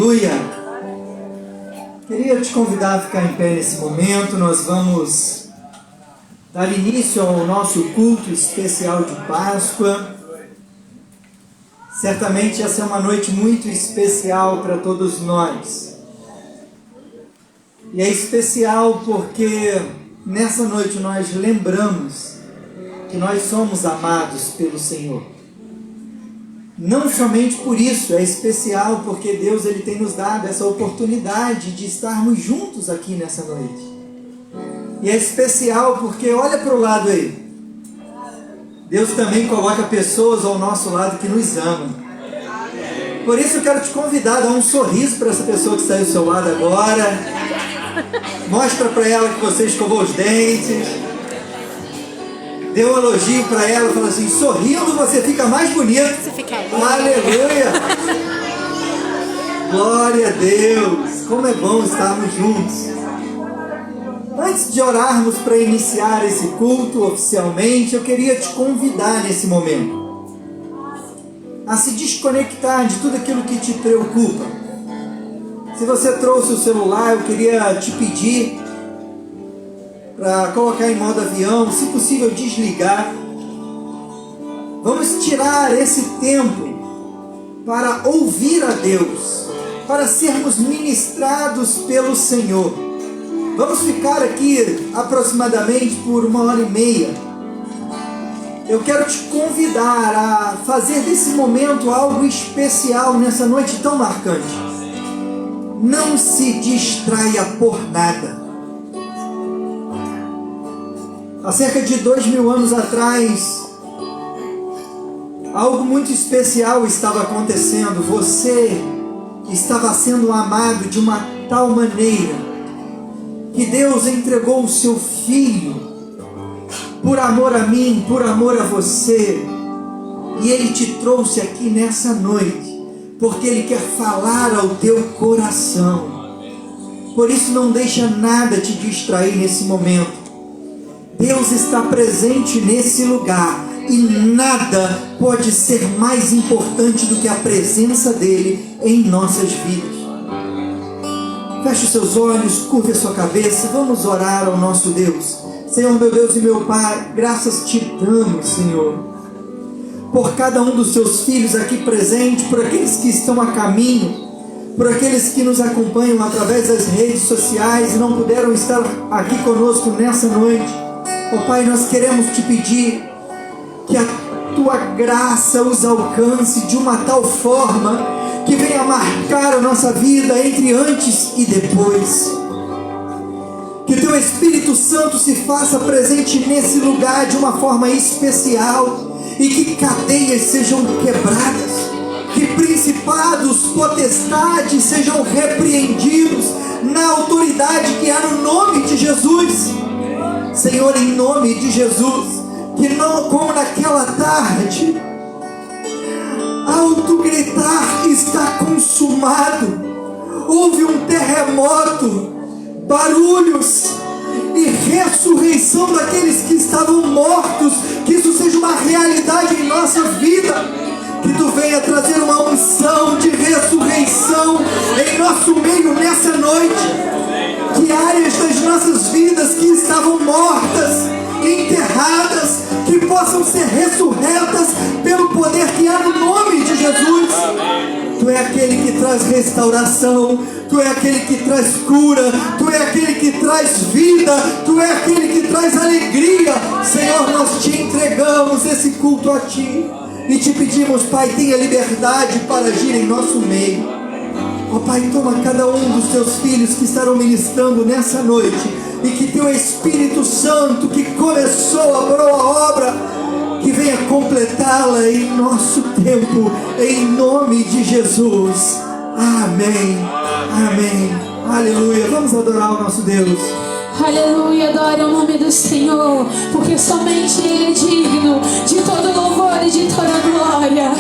Aleluia! Queria te convidar a ficar em pé nesse momento. Nós vamos dar início ao nosso culto especial de Páscoa. Certamente essa é uma noite muito especial para todos nós. E é especial porque nessa noite nós lembramos que nós somos amados pelo Senhor. Não somente por isso, é especial porque Deus ele tem nos dado essa oportunidade de estarmos juntos aqui nessa noite. E é especial porque, olha para o lado aí, Deus também coloca pessoas ao nosso lado que nos amam. Por isso eu quero te convidar a dar um sorriso para essa pessoa que está aí ao seu lado agora. Mostra para ela que você escovou os dentes. Dê um elogio para ela, fala assim: sorrindo você fica mais bonito. Você fica Aleluia! Glória a Deus! Como é bom estarmos juntos. Antes de orarmos para iniciar esse culto oficialmente, eu queria te convidar nesse momento a se desconectar de tudo aquilo que te preocupa. Se você trouxe o celular, eu queria te pedir para colocar em modo avião, se possível desligar. Vamos tirar esse tempo para ouvir a Deus, para sermos ministrados pelo Senhor. Vamos ficar aqui aproximadamente por 1h30. Eu quero te convidar a fazer desse momento algo especial nessa noite tão marcante. Não se distraia por nada. Há cerca de 2000 anos atrás, algo muito especial estava acontecendo. Você estava sendo amado de uma tal maneira que Deus entregou o seu Filho por amor a mim, por amor a você. E Ele te trouxe aqui nessa noite porque Ele quer falar ao teu coração. Por isso não deixa nada te distrair nesse momento. Deus está presente nesse lugar e nada pode ser mais importante do que a presença dEle em nossas vidas. Feche os seus olhos, curve a sua cabeça, vamos orar ao nosso Deus. Senhor, meu Deus e meu Pai, graças te damos, Senhor, por cada um dos seus filhos aqui presente, por aqueles que estão a caminho, por aqueles que nos acompanham através das redes sociais e não puderam estar aqui conosco nessa noite. Ó Pai, nós queremos te pedir que a Tua graça os alcance de uma tal forma que venha marcar a nossa vida entre antes e depois. Que Teu Espírito Santo se faça presente nesse lugar de uma forma especial e que cadeias sejam quebradas, que principados, potestades sejam repreendidos na autoridade que há no nome de Jesus. Senhor, em nome de Jesus, que não como naquela tarde, ao tu gritar está consumado, houve um terremoto, barulhos e ressurreição daqueles que estavam mortos, que isso seja uma realidade em nossa vida. Que Tu venha trazer uma unção de ressurreição em nosso meio nessa noite. Que áreas das nossas vidas que estavam mortas, enterradas, que possam ser ressurretas pelo poder que há no nome de Jesus. Tu é aquele que traz restauração, Tu é aquele que traz cura, Tu é aquele que traz vida, Tu é aquele que traz alegria. Senhor, nós te entregamos esse culto a Ti e te pedimos, Pai, tenha liberdade para agir em nosso meio. Ó Pai, toma cada um dos Teus filhos que estarão ministrando nessa noite e que Teu Espírito Santo, que começou a boa obra, que venha completá-la em nosso tempo, em nome de Jesus. Amém, amém, aleluia. Vamos adorar o nosso Deus. Aleluia, adora o nome do Senhor, porque somente Ele é digno de todo louvor e de toda glória.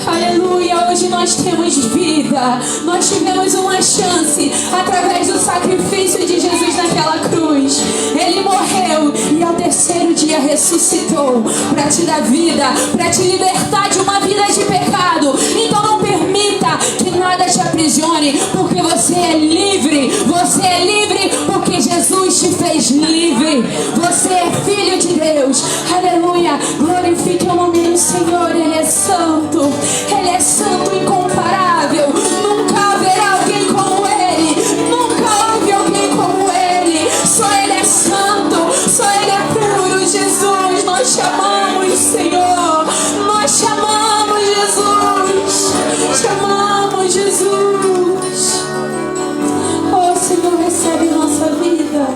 Aleluia, hoje nós temos vida, nós tivemos uma chance através do sacrifício de Jesus naquela cruz. Ele morreu e ao terceiro dia ressuscitou para te dar vida, para te libertar de uma vida de pecado. Então não permita que nada te aprisione, porque você é livre. Você é livre porque Jesus te fez livre. Você é filho de Deus. Aleluia. Glorifique o nome do Senhor. Ele é santo. Ele é santo, incomparável. Nunca haverá alguém como Ele. Nunca houve alguém como Ele. Só Ele é santo. Só Ele é puro. Jesus, nós te amamos, Senhor. Nós te amamos, Jesus. Te amamos, Jesus. Oh, Senhor, recebe nossa vida.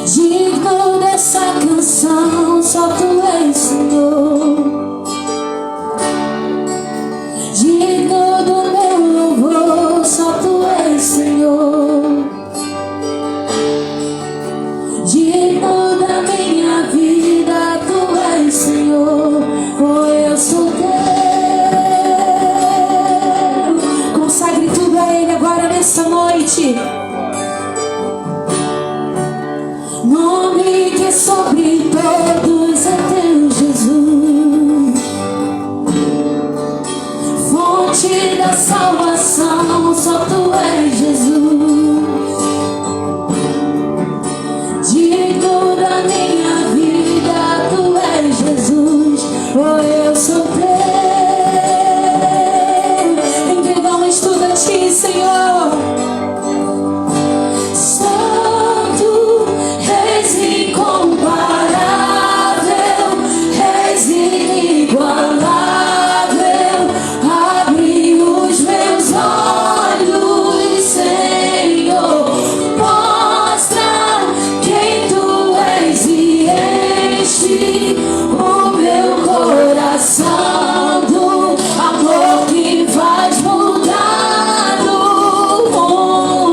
Digno dessa canção, só Tu és, Senhor. Digno do meu louvor, só Tu és, Senhor. Digno da minha vida, Tu és, Senhor. Oh, eu sou Teu. Consagre tudo a Ele agora nessa noite. Nome que é sobre todos é Teu, Jesus. Fonte da salvação, só Tu és, Jesus. Digno da minha vida, Tu és, Jesus. Oh, eu sou Teu. Entregamos tudo a Ti, Senhor. Santo, és incomparável, és inigualável. Abre os meus olhos, Senhor. Mostra quem Tu és e enche o meu coração do amor que faz mudar o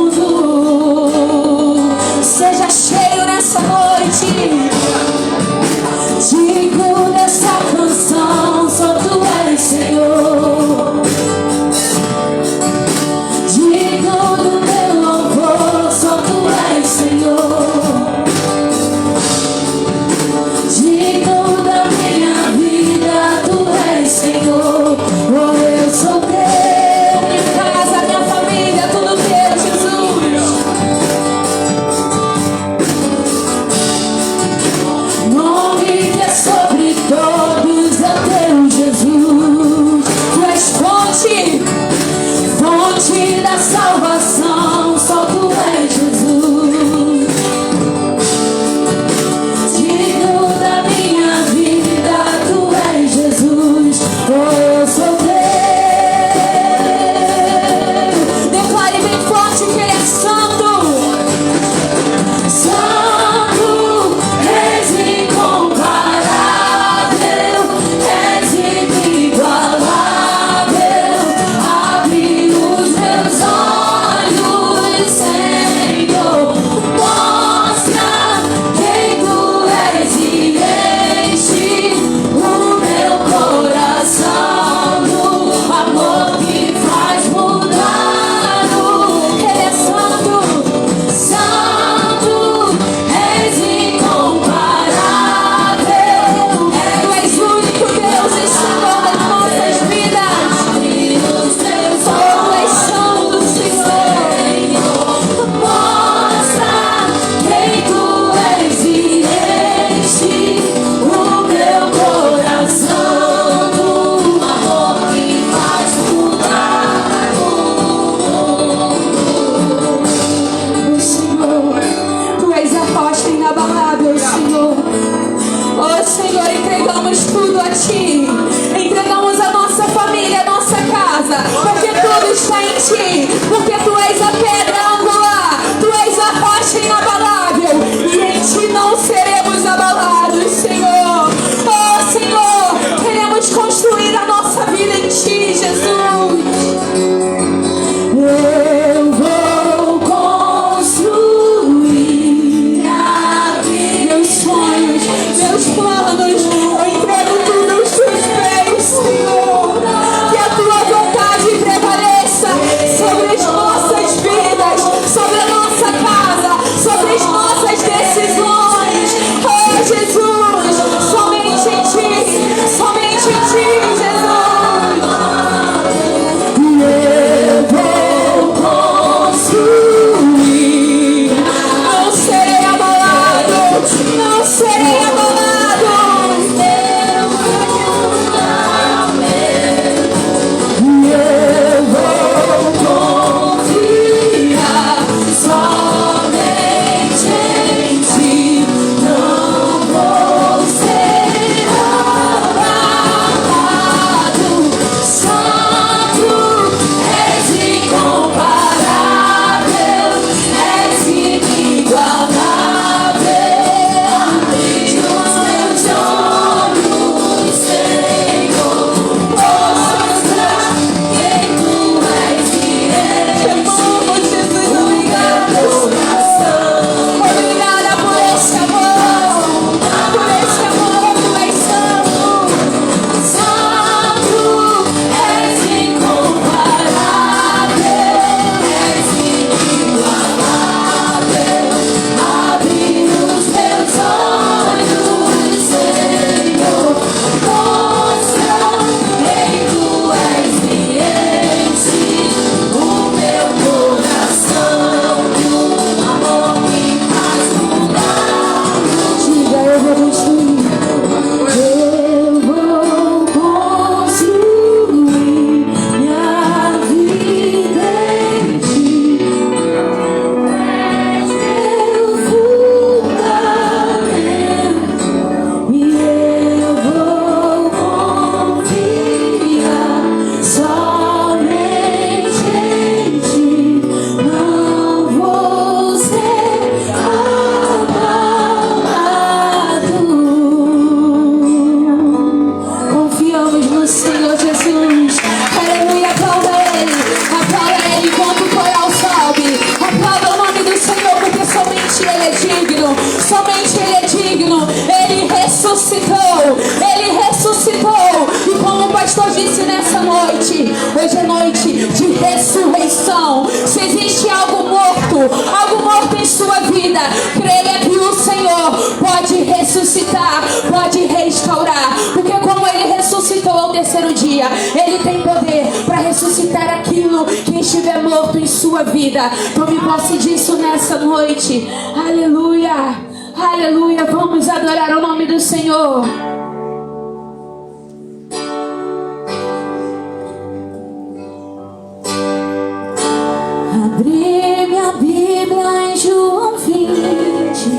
mundo. Seja cheio nessa noite. Digo dessa canção, só Tu és, Senhor. Digo do meu louvor, só Tu és, Senhor. Digo da minha vida, Tu és, Senhor. Oh, eu sou Teu. Minha casa, minha família, tudo Teu, Jesus. Nome que é sobre todos é Teu, Jesus. Tu és fonte, fonte da salvação, só Tu és, Jesus. Digno da minha vida, Tu és, Jesus. Oh, eu sou Teu. Declare bem forte que Ele é santo. Santo, és incomparável, és inigualável. Abre os meus olhos. dia. Ele tem poder para ressuscitar aquilo que estiver morto em sua vida. Tome posse disso nessa noite. Aleluia, aleluia. Vamos adorar o nome do Senhor. Abri minha Bíblia em João 20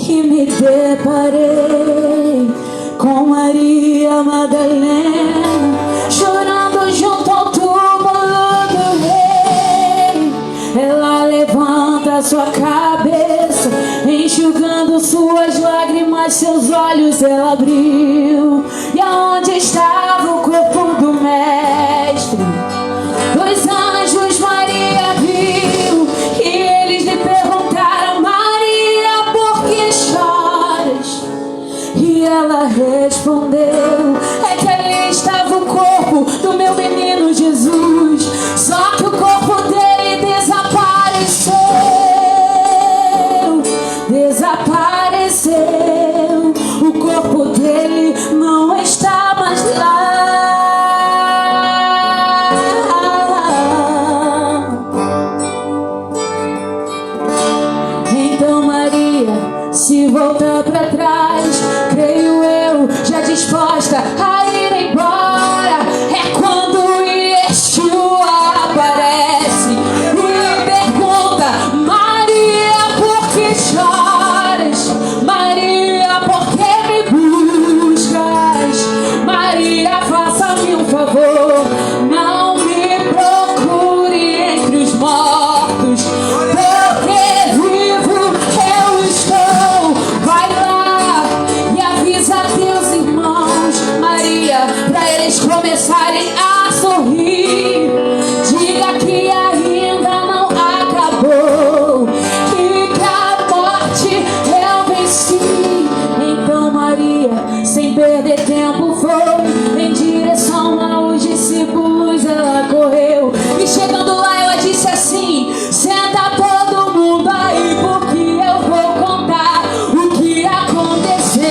e me deparei com Maria Madalena chorando junto ao túmulo do rei. Ela levanta sua cabeça, enxugando suas lágrimas, seus olhos ela abriu, e aonde estava o corpo do mestre, dois anjos Maria viu, e eles lhe perguntaram: Maria, por que choras? E ela respondeu: é que ali estava o corpo do meu menino Jesus, só que o corpo dele desapareceu, desapareceu. O corpo dele não está mais lá. Então Maria se volta para trás, creio eu, já disposta a ir embora. É quando Yeshua aparece e pergunta: Maria, por que choras? Maria, por que me buscas? Maria, faça-me um favor, não me procure entre os mortos, porque vivo eu estou. Vai lá e avisa teus irmãos, Maria, para eles começarem a sorrir. Diga que ainda não acabou e que a morte eu venci. Então Maria, sem perder tempo, foi em direção aos discípulos. Ela correu e chegando lá ela disse assim: senta todo mundo aí, porque eu vou contar o que aconteceu.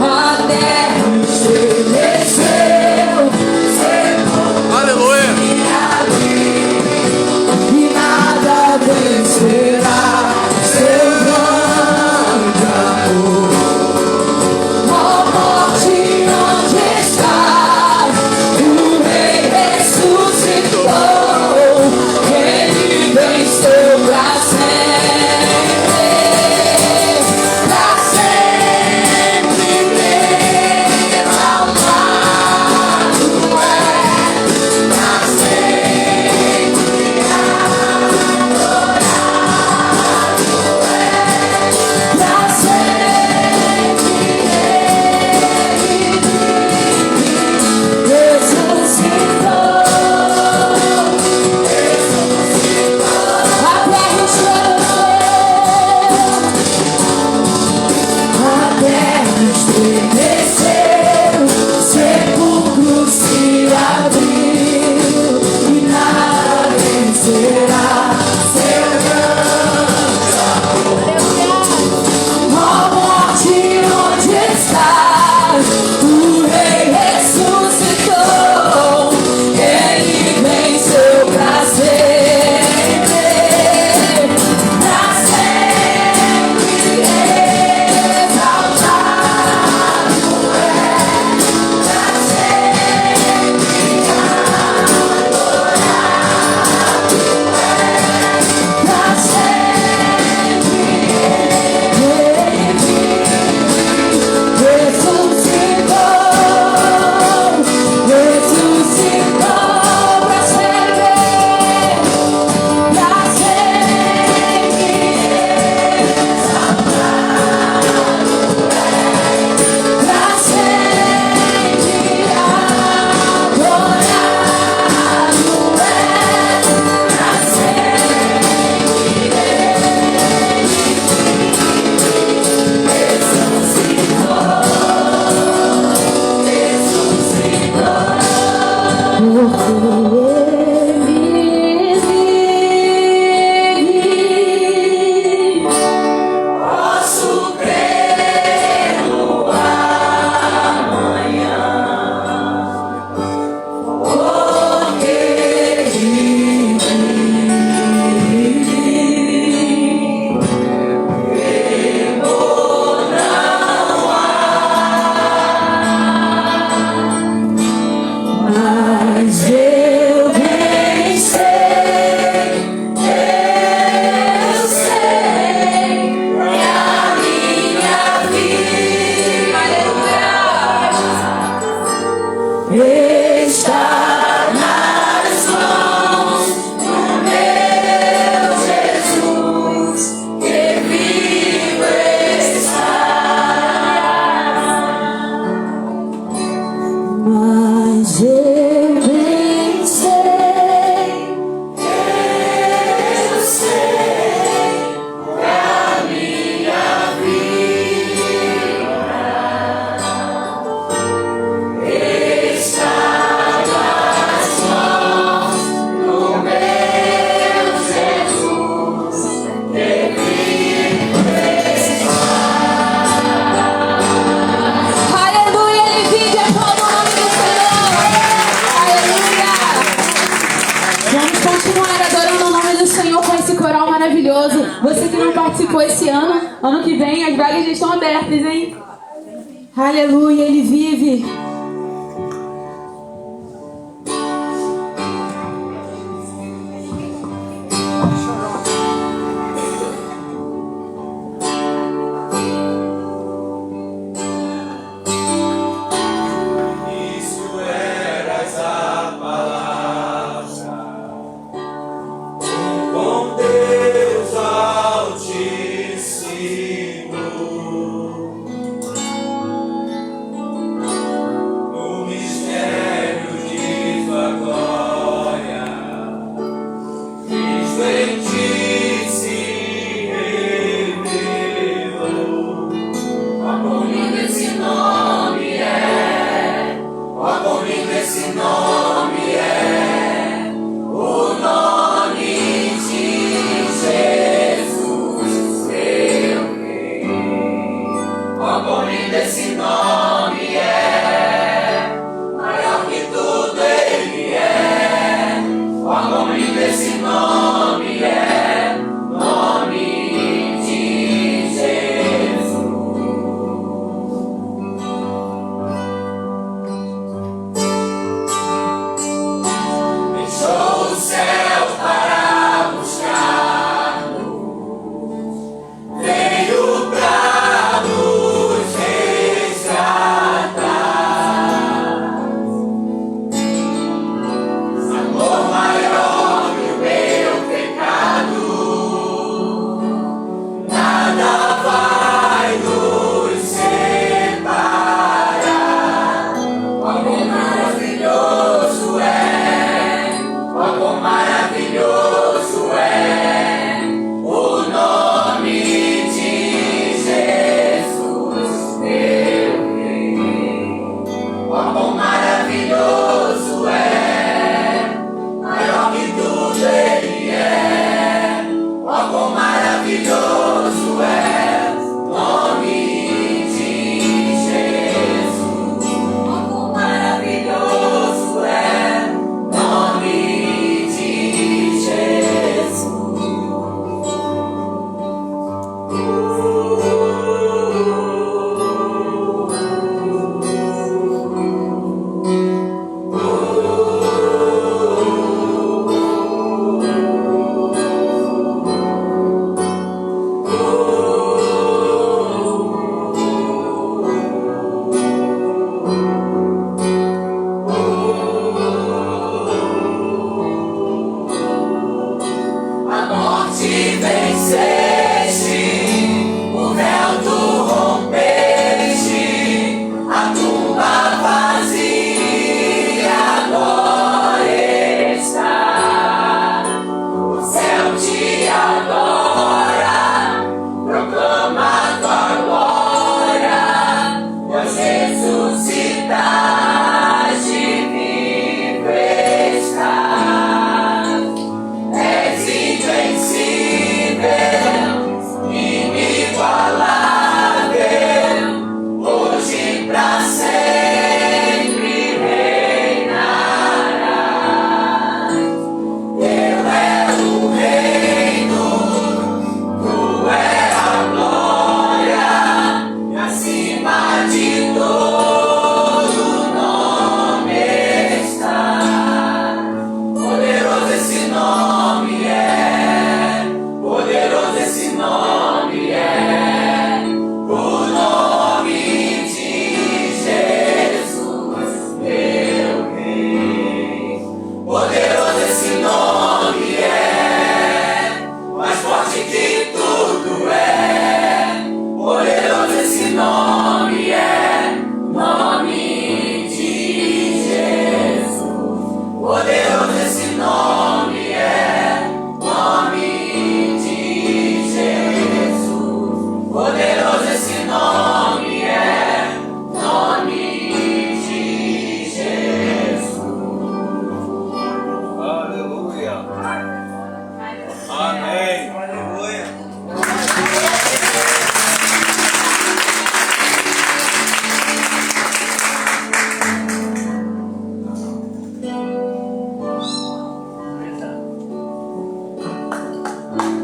A terra estremeceu, Aleluia. e nada vencerá seu grande amor. Ó morte, onde está? O Rei ressuscitou, ele venceu pra sempre exaltado é, pra sempre adorado é, pra sempre ele ressuscitou. A terra estremeceu, sepulcro se abriu, e nada vencerá seu grande amor. Ó morte, onde estás? O Rei ressuscitou, ele venceu pra sempre exaltado é, pra sempre adorado é, pra sempre ele ressuscitou, ressuscitou pra sempre pra sempre adorado é, pra sempre porque ele vive. Posso crer no amanhã. maravilhoso. Você que não participou esse ano, ano que vem as vagas já estão abertas, hein? Aleluia, Ele vive.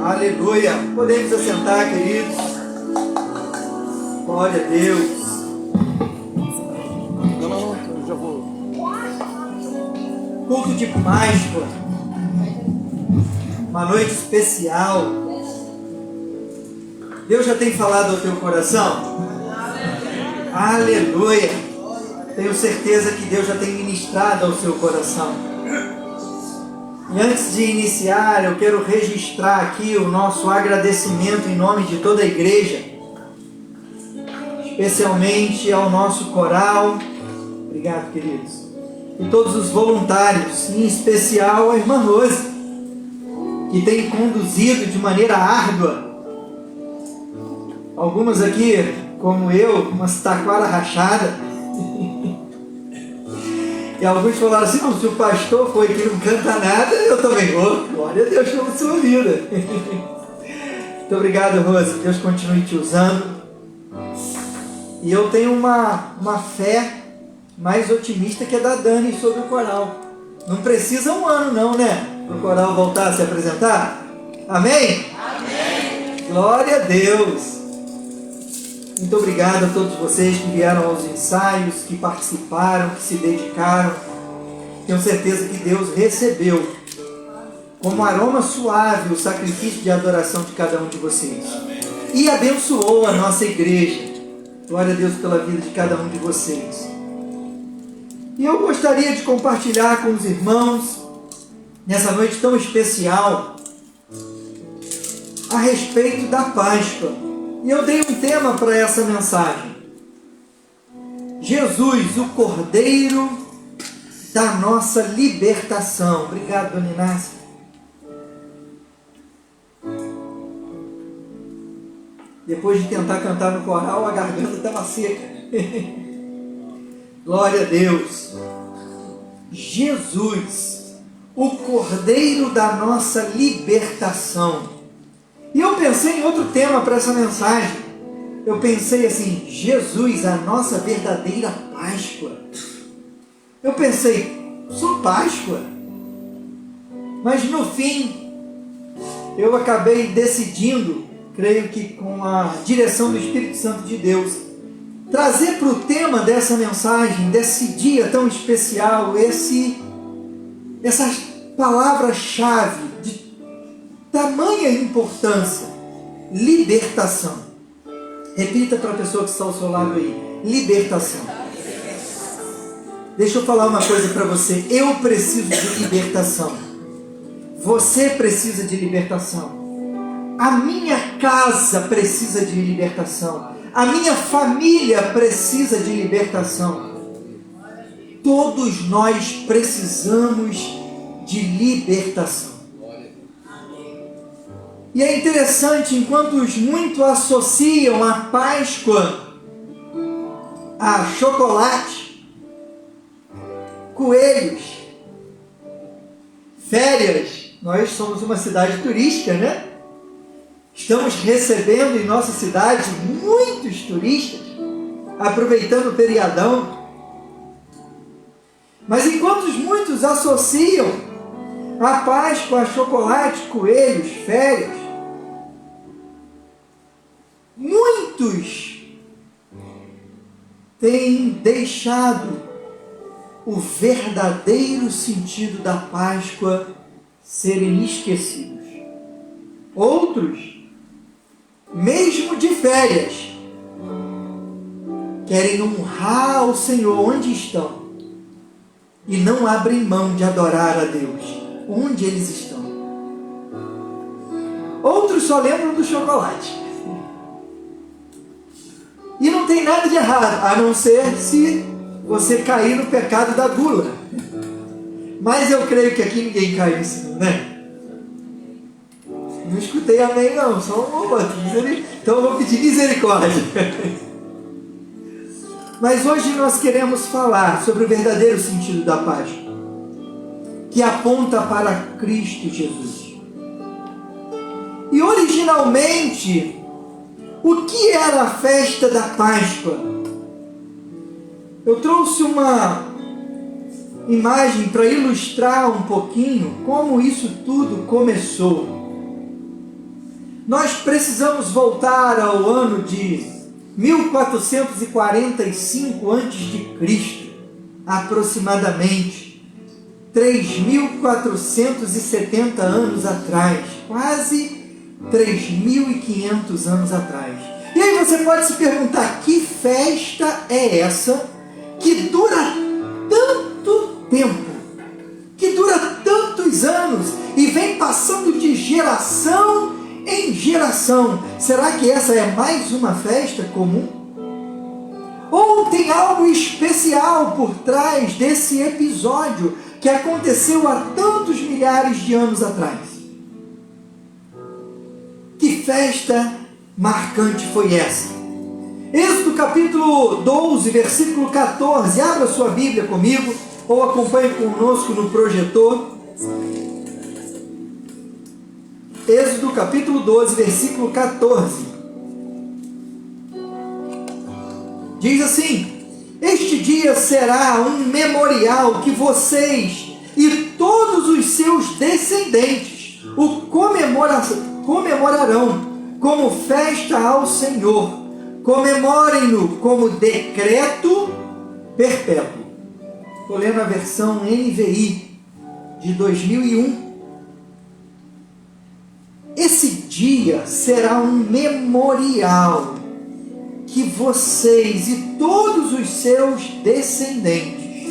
Aleluia. Podemos assentar, queridos. Glória a Deus. Não, eu já vou. Culto de Páscoa. Uma noite especial. Deus já tem falado ao teu coração? Aleluia. Tenho certeza que Deus já tem ministrado ao seu coração. E antes de iniciar, eu quero registrar aqui o nosso agradecimento em nome de toda a igreja, especialmente ao nosso coral. Obrigado, queridos. E todos os voluntários, em especial a irmã Rose, que tem conduzido de maneira árdua. Algumas aqui, como eu, uma taquara rachada. E alguns falaram assim, não, se o pastor foi que não canta nada, eu também vou. Glória a Deus pela sua vida. Muito obrigado, Rose. Deus continue te usando. E eu tenho uma fé mais otimista que a da Dani sobre o coral. Não precisa um ano não, né? Para o coral voltar a se apresentar. Amém? Amém. Glória a Deus. Muito obrigado a todos vocês que vieram aos ensaios, que participaram, que se dedicaram. Tenho certeza que Deus recebeu como aroma suave o sacrifício de adoração de cada um de vocês. E abençoou a nossa igreja. Glória a Deus pela vida de cada um de vocês. E eu gostaria de compartilhar com os irmãos, nessa noite tão especial, a respeito da Páscoa. E eu dei um tema para essa mensagem. Jesus, o Cordeiro da nossa libertação. Obrigado, Dona Inácia. Depois de tentar cantar no coral, a garganta estava seca. Glória a Deus. Jesus, o Cordeiro da nossa libertação. E eu pensei em outro tema para essa mensagem. Eu pensei assim, Jesus, a nossa verdadeira Páscoa. Eu pensei, só Páscoa? Mas no fim, eu acabei decidindo, creio que com a direção do Espírito Santo de Deus, trazer para o tema dessa mensagem, desse dia tão especial, essas palavras-chave de tamanha importância: libertação. Repita para a pessoa que está ao seu lado aí: libertação. Deixa eu falar uma coisa para você. Eu preciso de libertação. Você precisa de libertação. A minha casa precisa de libertação. A minha família precisa de libertação. Todos nós precisamos de libertação. E é interessante, enquanto muitos associam a Páscoa a chocolate, coelhos, férias. Nós somos uma cidade turística, né? Estamos recebendo em nossa cidade muitos turistas, aproveitando o feriadão. Mas enquanto muitos associam a Páscoa a chocolate, coelhos, férias, muitos têm deixado o verdadeiro sentido da Páscoa serem esquecidos. Outros, mesmo de férias, querem honrar o Senhor onde estão e não abrem mão de adorar a Deus onde eles estão. Outros só lembram do chocolate. E não tem nada de errado, a não ser se você cair no pecado da gula. Mas eu creio que aqui ninguém caiu nisso, né? Não escutei amém não, só um outro. Então eu vou pedir misericórdia. Mas hoje nós queremos falar sobre o verdadeiro sentido da Páscoa, que aponta para Cristo Jesus. E originalmente, o que era a festa da Páscoa? Eu trouxe uma imagem para ilustrar um pouquinho como isso tudo começou. nós precisamos voltar ao ano de 1445 a.C., aproximadamente 3.470 anos atrás, quase 3.500 anos atrás. E aí você pode se perguntar, que festa é essa que dura tanto tempo, que dura tantos anos e vem passando de geração em geração? Será que essa é mais uma festa comum? Ou tem algo especial por trás desse episódio que aconteceu há tantos milhares de anos atrás? Que festa marcante foi essa? Êxodo capítulo 12, versículo 14. Abra sua Bíblia comigo ou acompanhe conosco no projetor. Êxodo capítulo 12, versículo 14. Diz assim: este dia será um memorial que vocês e todos os seus descendentes o comemorarão como festa ao Senhor. Comemorem-no como decreto perpétuo. Estou lendo a versão NVI de 2001. Esse dia será um memorial que vocês e todos os seus descendentes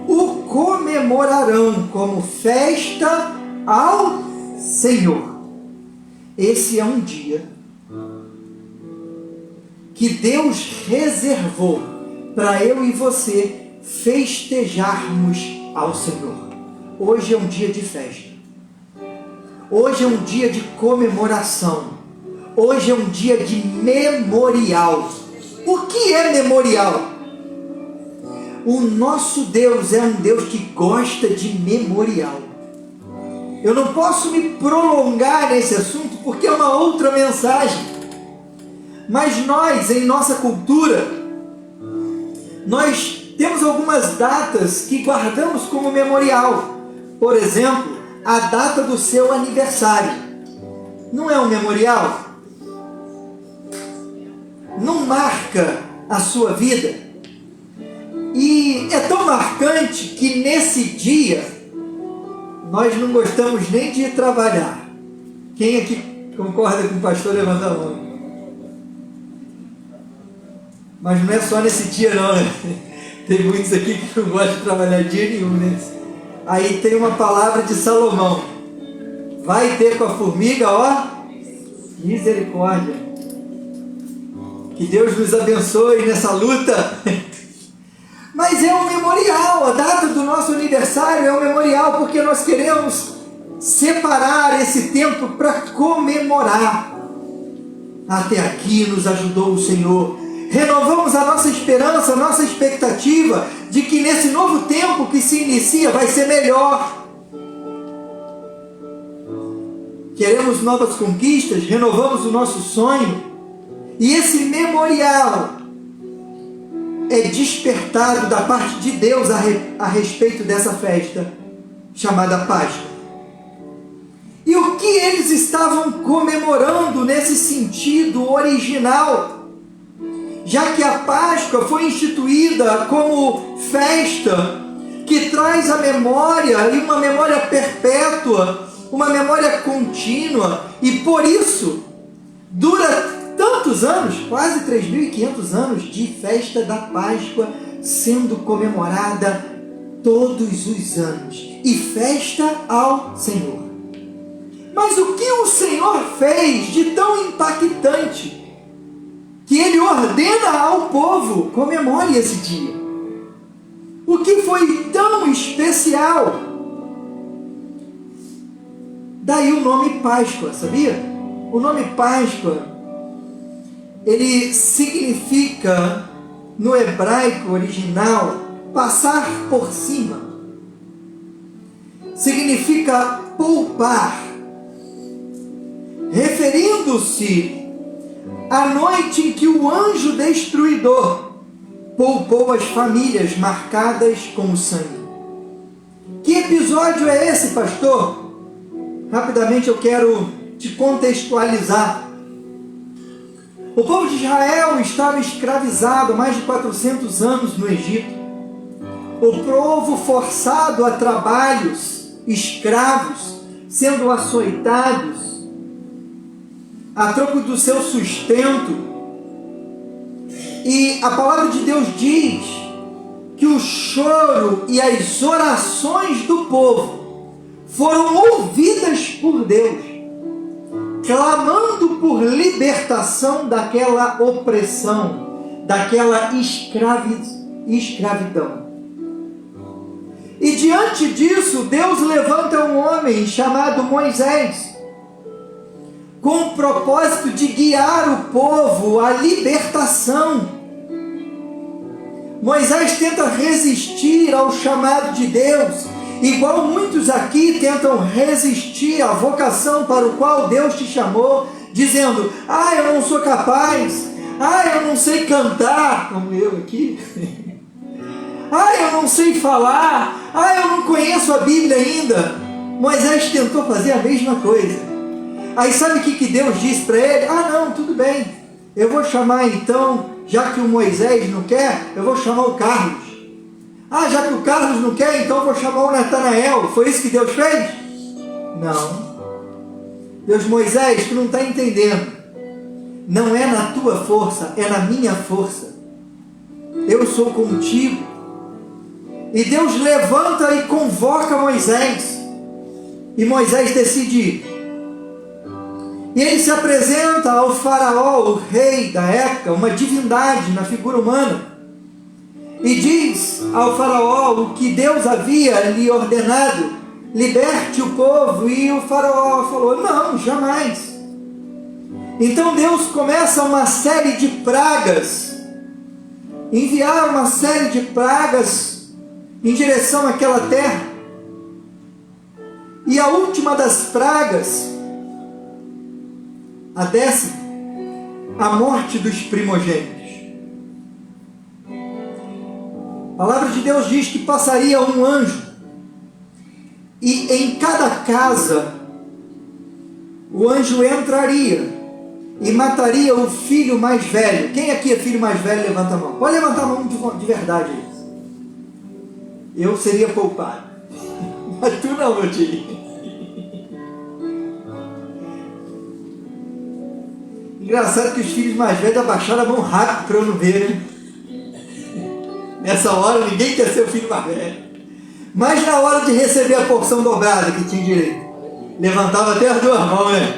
o comemorarão como festa ao Senhor. Esse é um dia que Deus reservou para eu e você festejarmos ao Senhor. Hoje é um dia de festa. Hoje é um dia de comemoração. Hoje é um dia de memorial. O que é memorial? O nosso Deus é um Deus que gosta de memorial. Eu não posso me prolongar nesse assunto porque é uma outra mensagem. Mas nós, em nossa cultura, nós temos algumas datas que guardamos como memorial. Por exemplo, a data do seu aniversário. Não é um memorial? Não marca a sua vida? E é tão marcante que nesse dia nós não gostamos nem de ir trabalhar. Quem aqui concorda com o pastor? Levanta a mão. Mas não é só nesse dia não, né? Tem muitos aqui que não gostam de trabalhar dia nenhum, né? Aí tem uma palavra de Salomão: vai ter com a formiga, ó, misericórdia. Que Deus nos abençoe nessa luta. Mas é um memorial. A data do nosso aniversário é um memorial porque nós queremos separar esse tempo para comemorar. Até aqui nos ajudou o Senhor. Renovamos a nossa esperança, a nossa expectativa de que nesse novo tempo que se inicia vai ser melhor. Queremos novas conquistas, renovamos o nosso sonho. E esse memorial é despertado da parte de Deus a respeito dessa festa chamada Páscoa. E o que eles estavam comemorando nesse sentido original? Já que a Páscoa foi instituída como festa que traz a memória, e uma memória perpétua, uma memória contínua, e por isso dura tantos anos, quase 3.500 anos de festa da Páscoa sendo comemorada todos os anos, e festa ao Senhor. Mas o que o Senhor fez de tão impactante que Ele ordena ao povo: comemore esse dia? O que foi tão especial? Daí o nome Páscoa, sabia? O nome Páscoa, ele significa, no hebraico original, passar por cima. Significa poupar, referindo-se à noite em que o anjo destruidor poupou as famílias marcadas com o sangue. Que episódio é esse, pastor? Rapidamente eu quero te contextualizar. O povo de Israel estava escravizado há mais de 400 anos no Egito. O povo forçado a trabalhos, escravos, sendo açoitados, a troco do seu sustento. E a palavra de Deus diz que o choro e as orações do povo foram ouvidas por Deus, clamando por libertação daquela opressão, daquela escravidão. E diante disso, Deus levanta um homem chamado Moisés, com o propósito de guiar o povo à libertação. Moisés tenta resistir ao chamado de Deus, igual muitos aqui tentam resistir à vocação para o qual Deus te chamou, dizendo: eu não sou capaz, eu não sei cantar, como eu aqui, eu não sei falar, eu não conheço a Bíblia ainda. Moisés tentou fazer a mesma coisa. Aí sabe o que Deus disse para ele? Não, tudo bem, eu vou chamar então, já que o Moisés não quer, eu vou chamar o Carlos. Já que o Carlos não quer, então eu vou chamar o Natanael. Foi isso que Deus fez? Não. Deus: Moisés, tu não está entendendo. Não é na tua força, é na minha força. Eu sou contigo. E Deus levanta e convoca Moisés. E Moisés decide ir. E ele se apresenta ao faraó, o rei da época, uma divindade na figura humana. E diz ao faraó o que Deus havia lhe ordenado: liberte o povo. E o faraó falou: não, jamais. Então Deus começa uma série de pragas, enviar uma série de pragas em direção àquela terra. E a última das pragas, a 10ª, a morte dos primogênitos. A palavra de Deus diz que passaria um anjo, e em cada casa o anjo entraria e mataria o filho mais velho. Quem aqui é filho mais velho? Levanta a mão. Pode levantar a mão de verdade. Eu seria poupado, mas tu não, meu tio. Engraçado que os filhos mais velhos abaixaram a mão rápido para eu não ver, né? Nessa hora ninguém quer ser o filho mais velho. Mas na hora de receber a porção dobrada que tinha direito, levantava até as duas mãos, né?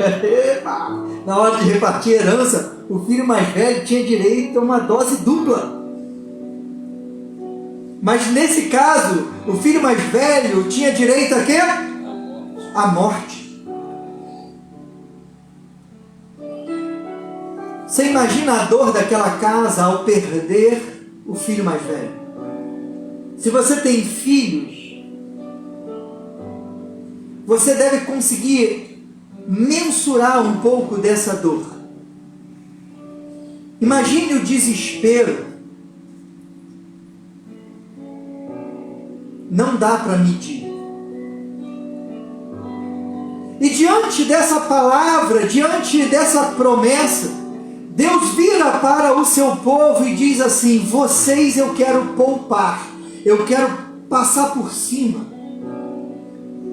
Epa! Na hora de repartir herança, o filho mais velho tinha direito a uma dose dupla. Mas nesse caso, o filho mais velho tinha direito a quê? A morte. Você imagina a dor daquela casa ao perder o filho mais velho. Se você tem filhos, você deve conseguir mensurar um pouco dessa dor. Imagine o desespero. Não dá para medir. E diante dessa palavra, diante dessa promessa, Deus vira para o seu povo e diz assim: vocês eu quero poupar, eu quero passar por cima.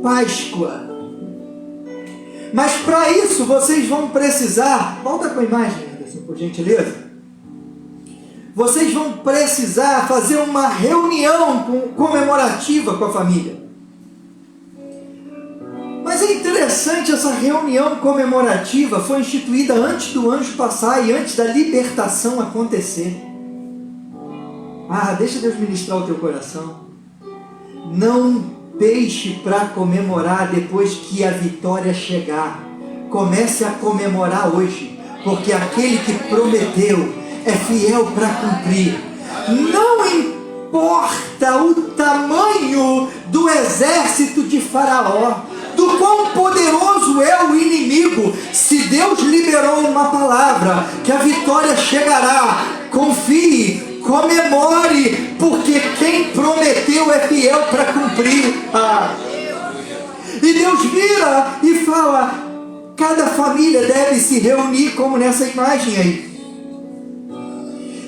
Páscoa. Mas para isso vocês vão precisar, volta com a imagem, Anderson, por gentileza. Vocês vão precisar fazer uma reunião comemorativa com a família. Mas é interessante, essa reunião comemorativa foi instituída antes do anjo passar e antes da libertação acontecer. Deixa Deus ministrar o teu coração. Não deixe para comemorar depois que a vitória chegar. Comece a comemorar hoje, porque aquele que prometeu é fiel para cumprir. Não importa o tamanho do exército de Faraó, do quão poderoso é o inimigo, se Deus liberou uma palavra que a vitória chegará, confie, comemore, porque quem prometeu é fiel para cumprir. E Deus vira e fala: Cada família deve se reunir como nessa imagem aí.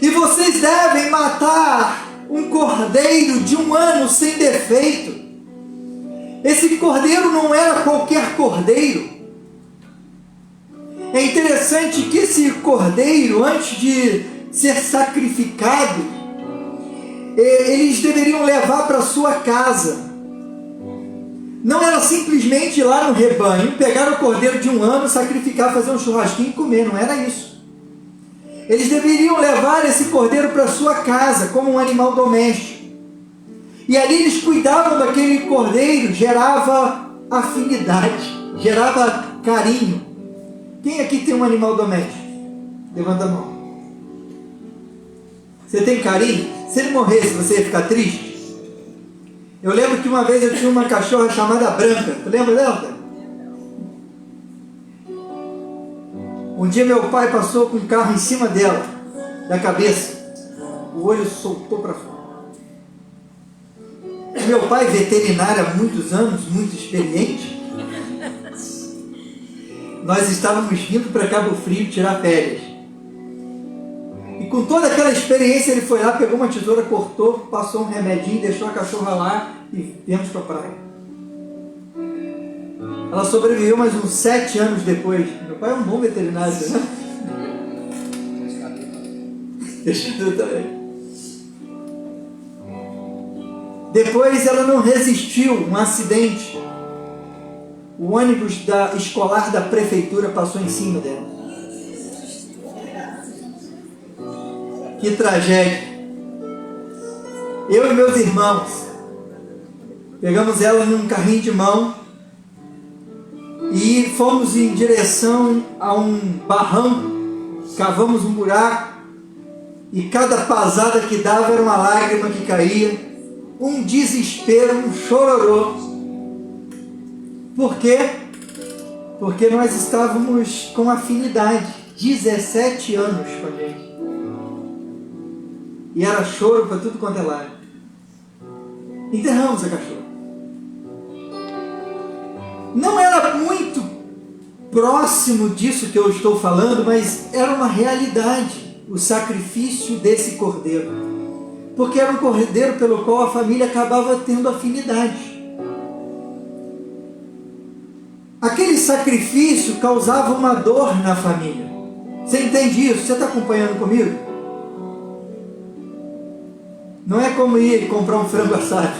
E vocês devem matar um cordeiro de 1 ano sem defeito. Esse cordeiro não era qualquer cordeiro. É interessante que esse cordeiro, antes de ser sacrificado, eles deveriam levar para sua casa. Não era simplesmente ir lá no rebanho, pegar o cordeiro de 1 ano, sacrificar, fazer um churrasquinho e comer. Não era isso. Eles deveriam levar esse cordeiro para sua casa, como um animal doméstico. E ali eles cuidavam daquele cordeiro, gerava afinidade, gerava carinho. Quem aqui tem um animal doméstico? Levanta a mão. Você tem carinho? Se ele morresse, você ia ficar triste? Eu lembro que uma vez eu tinha uma cachorra chamada Branca. Tu lembra dela? Um dia meu pai passou com um carro em cima dela, da cabeça. O olho soltou para fora. Meu pai, veterinário há muitos anos, muito experiente, nós estávamos vindo para Cabo Frio tirar férias. E com toda aquela experiência ele foi lá, pegou uma tesoura, cortou, passou um remedinho, deixou a cachorra lá e viemos para a praia. Ela sobreviveu mais uns 7 anos depois. Meu pai é um bom veterinário, né? Deixa eu também. Depois ela não resistiu, um acidente. O ônibus escolar da prefeitura passou em cima dela. Que tragédia. Eu e meus irmãos pegamos ela num carrinho de mão e fomos em direção a um barranco, cavamos um buraco e cada pasada que dava era uma lágrima que caía. Um desespero, um chororô. Por quê? Porque nós estávamos com afinidade. 17 anos com a gente. E era choro para tudo quanto é lado. Enterramos a cachorra. Não era muito próximo disso que eu estou falando, mas era uma realidade. O sacrifício desse cordeiro. Porque era um cordeiro pelo qual a família acabava tendo afinidade. Aquele sacrifício causava uma dor na família. Você entende isso? Você está acompanhando comigo? Não é como ir comprar um frango assado.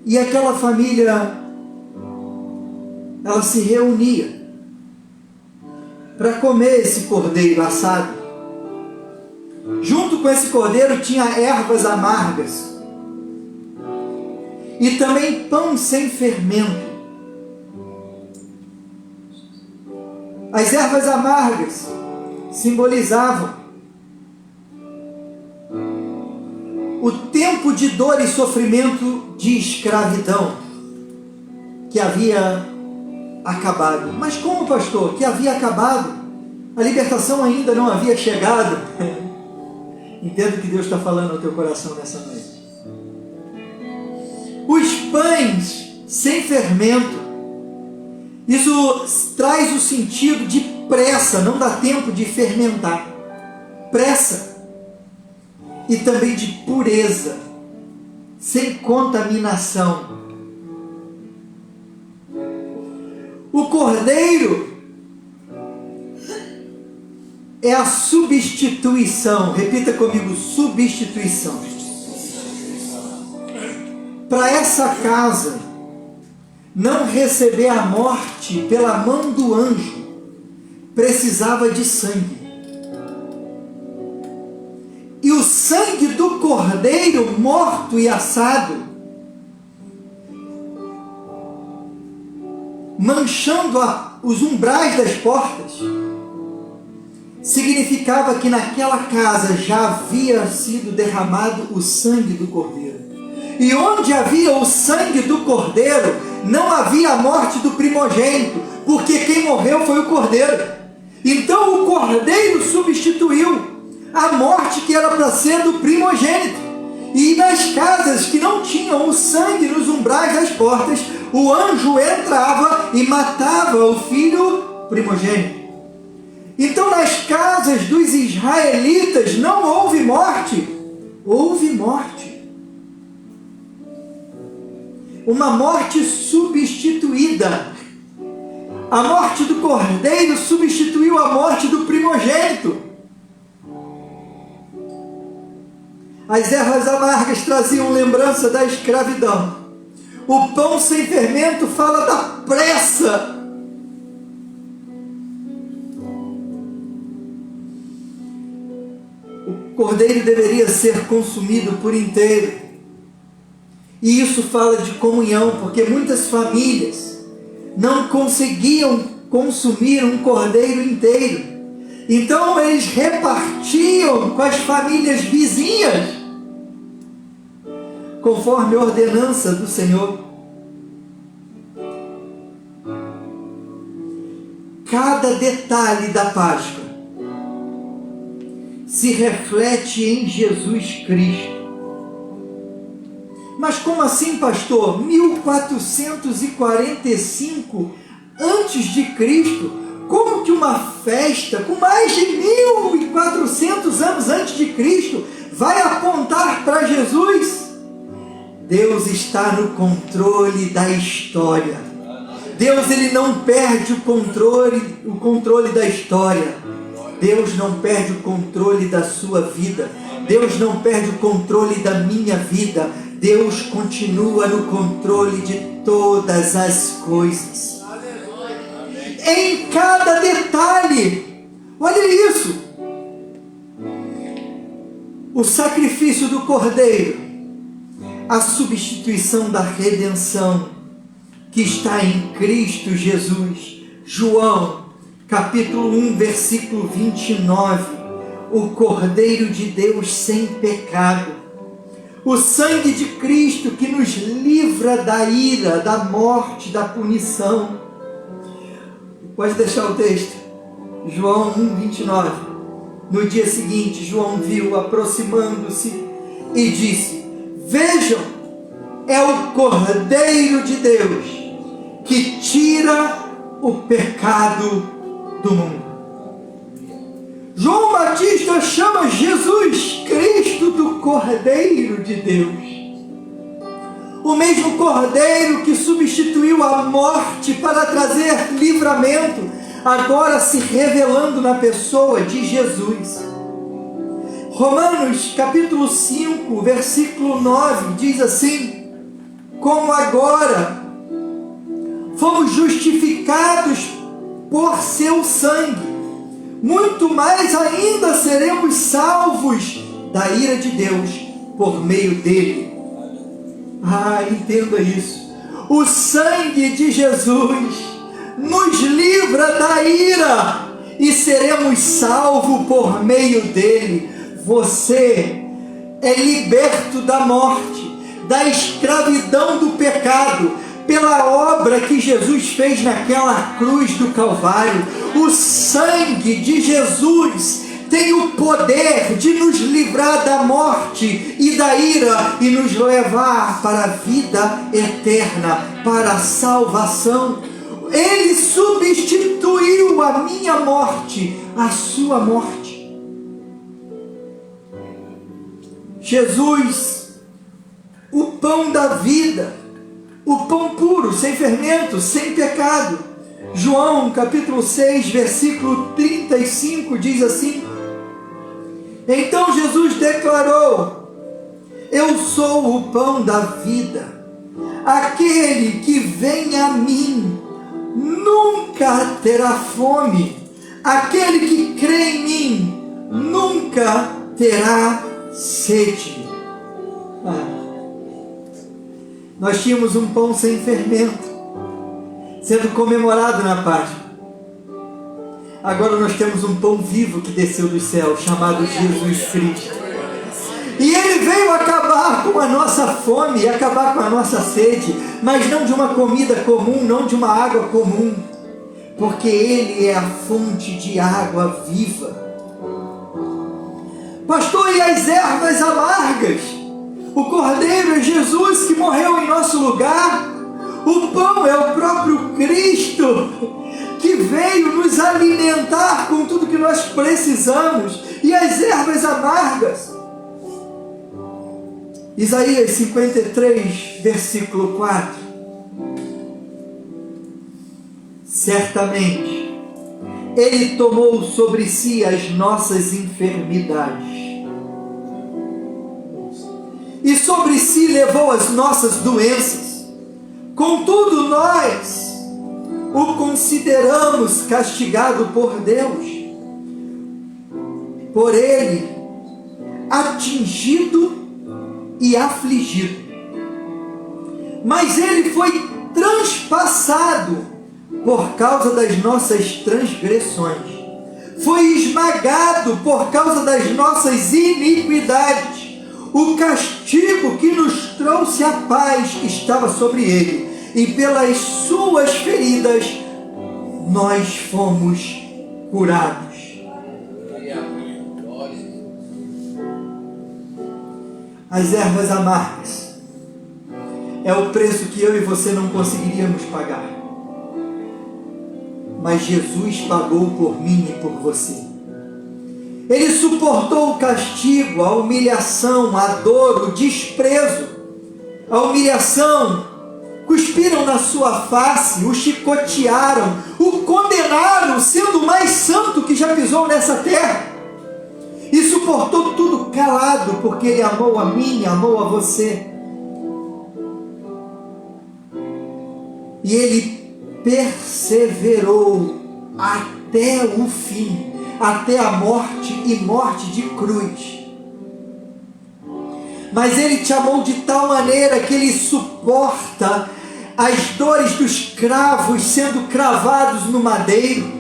E aquela família, ela se reunia para comer esse cordeiro assado. Junto com esse cordeiro tinha ervas amargas e também pão sem fermento. As ervas amargas simbolizavam o tempo de dor e sofrimento de escravidão que havia acabado. Mas como, pastor, que havia acabado? A libertação ainda não havia chegado. Entendo o que Deus está falando no teu coração nessa noite. Os pães sem fermento, isso traz o sentido de pressa, não dá tempo de fermentar. Pressa. E também de pureza, sem contaminação. O cordeiro é a substituição. Repita comigo, substituição. Para essa casa não receber a morte pela mão do anjo, precisava de sangue. E o sangue do cordeiro morto e assado, manchando os umbrais das portas, significava que naquela casa já havia sido derramado o sangue do cordeiro. E onde havia o sangue do cordeiro, não havia a morte do primogênito, porque quem morreu foi o cordeiro. Então o cordeiro substituiu a morte que era para ser do primogênito. E nas casas que não tinham o sangue nos umbrais das portas, o anjo entrava e matava o filho primogênito. Então nas casas dos israelitas não houve morte, houve morte. Uma morte substituída. A morte do cordeiro substituiu a morte do primogênito. As ervas amargas traziam lembrança da escravidão. O pão sem fermento fala da pressa. O cordeiro deveria ser consumido por inteiro. E isso fala de comunhão, porque muitas famílias não conseguiam consumir um cordeiro inteiro. Então eles repartiam com as famílias vizinhas, conforme a ordenança do Senhor. Cada detalhe da Páscoa se reflete em Jesus Cristo. Mas como assim, pastor? 1445 antes de Cristo? Como que uma festa com mais de 1400 anos antes de Cristo vai apontar para Jesus? Deus está no controle da história. Deus, ele não perde o controle da história. Deus não perde o controle da sua vida. Deus não perde o controle da minha vida. Deus continua no controle de todas as coisas. Em cada detalhe. Olha isso. O sacrifício do cordeiro, a substituição da redenção que está em Cristo Jesus. João, capítulo 1, versículo 29. O Cordeiro de Deus sem pecado. O sangue de Cristo que nos livra da ira, da morte, da punição. Pode deixar o texto. João 1, 29. No dia seguinte, João viu aproximando-se e disse: vejam, é o Cordeiro de Deus que tira o pecado do mundo. João Batista chama Jesus Cristo do Cordeiro de Deus. O mesmo Cordeiro que substituiu a morte para trazer livramento, agora se revelando na pessoa de Jesus. Romanos capítulo 5, versículo 9, diz assim: como agora fomos justificados por seu sangue, muito mais ainda seremos salvos da ira de Deus por meio dele. Entenda isso. O sangue de Jesus nos livra da ira e seremos salvos por meio dele. Você é liberto da morte, da escravidão do pecado, pela obra que Jesus fez naquela cruz do Calvário. O sangue de Jesus tem o poder de nos livrar da morte e da ira e nos levar para a vida eterna, para a salvação. Ele substituiu a minha morte, a sua morte. Jesus, o pão da vida, o pão puro, sem fermento, sem pecado. João capítulo 6, versículo 35 diz assim: então Jesus declarou: eu sou o pão da vida. Aquele que vem a mim nunca terá fome. Aquele que crê em mim nunca terá sede. Nós tínhamos um pão sem fermento sendo comemorado na Páscoa. Agora nós temos um pão vivo que desceu do céu, chamado Jesus Cristo. E ele veio acabar com a nossa fome, acabar com a nossa sede, mas não de uma comida comum, não de uma água comum, porque ele é a fonte de água viva. Pastor, e as ervas amargas? O cordeiro é Jesus que morreu em nosso lugar. O pão é o próprio Cristo que veio nos alimentar com tudo que nós precisamos. E as ervas amargas. Isaías 53, versículo 4. Certamente, Ele tomou sobre si as nossas enfermidades, e sobre si levou as nossas doenças. Contudo, nós o consideramos castigado por Deus, por Ele atingido e afligido. Mas Ele foi transpassado por causa das nossas transgressões, foi esmagado por causa das nossas iniquidades. O castigo que nos trouxe a paz estava sobre Ele, e pelas suas feridas nós fomos curados. As ervas amargas é o preço que eu e você não conseguiríamos pagar, mas Jesus pagou por mim e por você. Ele suportou o castigo, a humilhação, a dor, o desprezo, a humilhação. Cuspiram na sua face, o chicotearam, o condenaram, sendo o mais santo que já pisou nessa terra. E suportou tudo calado, porque Ele amou a mim, amou a você. E Ele perseverou até o fim, até a morte e morte de cruz. Mas Ele te amou de tal maneira que Ele suporta as dores dos cravos sendo cravados no madeiro.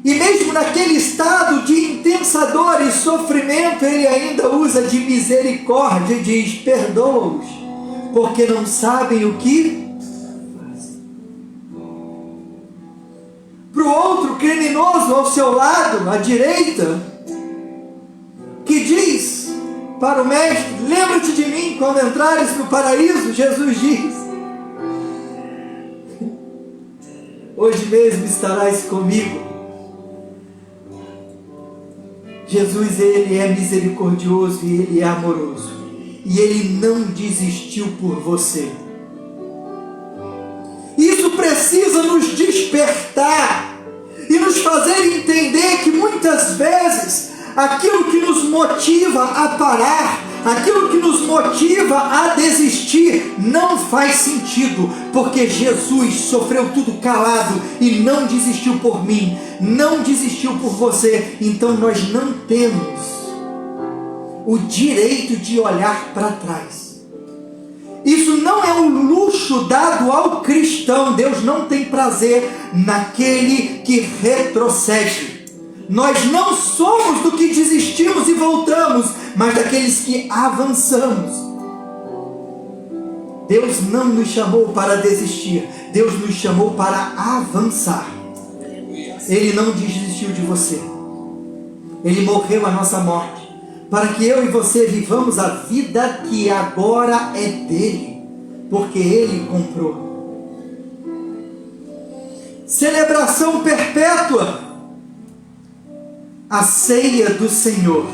E mesmo naquele estado de intensa dor e sofrimento, Ele ainda usa de misericórdia e diz: perdoa-os, porque não sabem o que fazem. Para o outro criminoso ao seu lado, à direita, que diz para o mestre: lembra-te de mim quando entrares no paraíso, Jesus diz: hoje mesmo estarás comigo. Jesus, Ele é misericordioso e Ele é amoroso, e Ele não desistiu por você. Isso precisa nos despertar e nos fazer entender que muitas vezes aquilo que nos motiva a parar, aquilo que nos motiva a desistir, não faz sentido, porque Jesus sofreu tudo calado e não desistiu por mim, não desistiu por você. Então nós não temos o direito de olhar para trás. Isso não é um luxo dado ao cristão. Deus não tem prazer naquele que retrocede. Nós não somos do que desistimos e voltamos, mas daqueles que avançamos. Deus não nos chamou para desistir, Deus nos chamou para avançar. Ele não desistiu de você. Ele morreu a nossa morte, para que eu e você vivamos a vida que agora é dele, porque Ele comprou. Celebração perpétua. A ceia do Senhor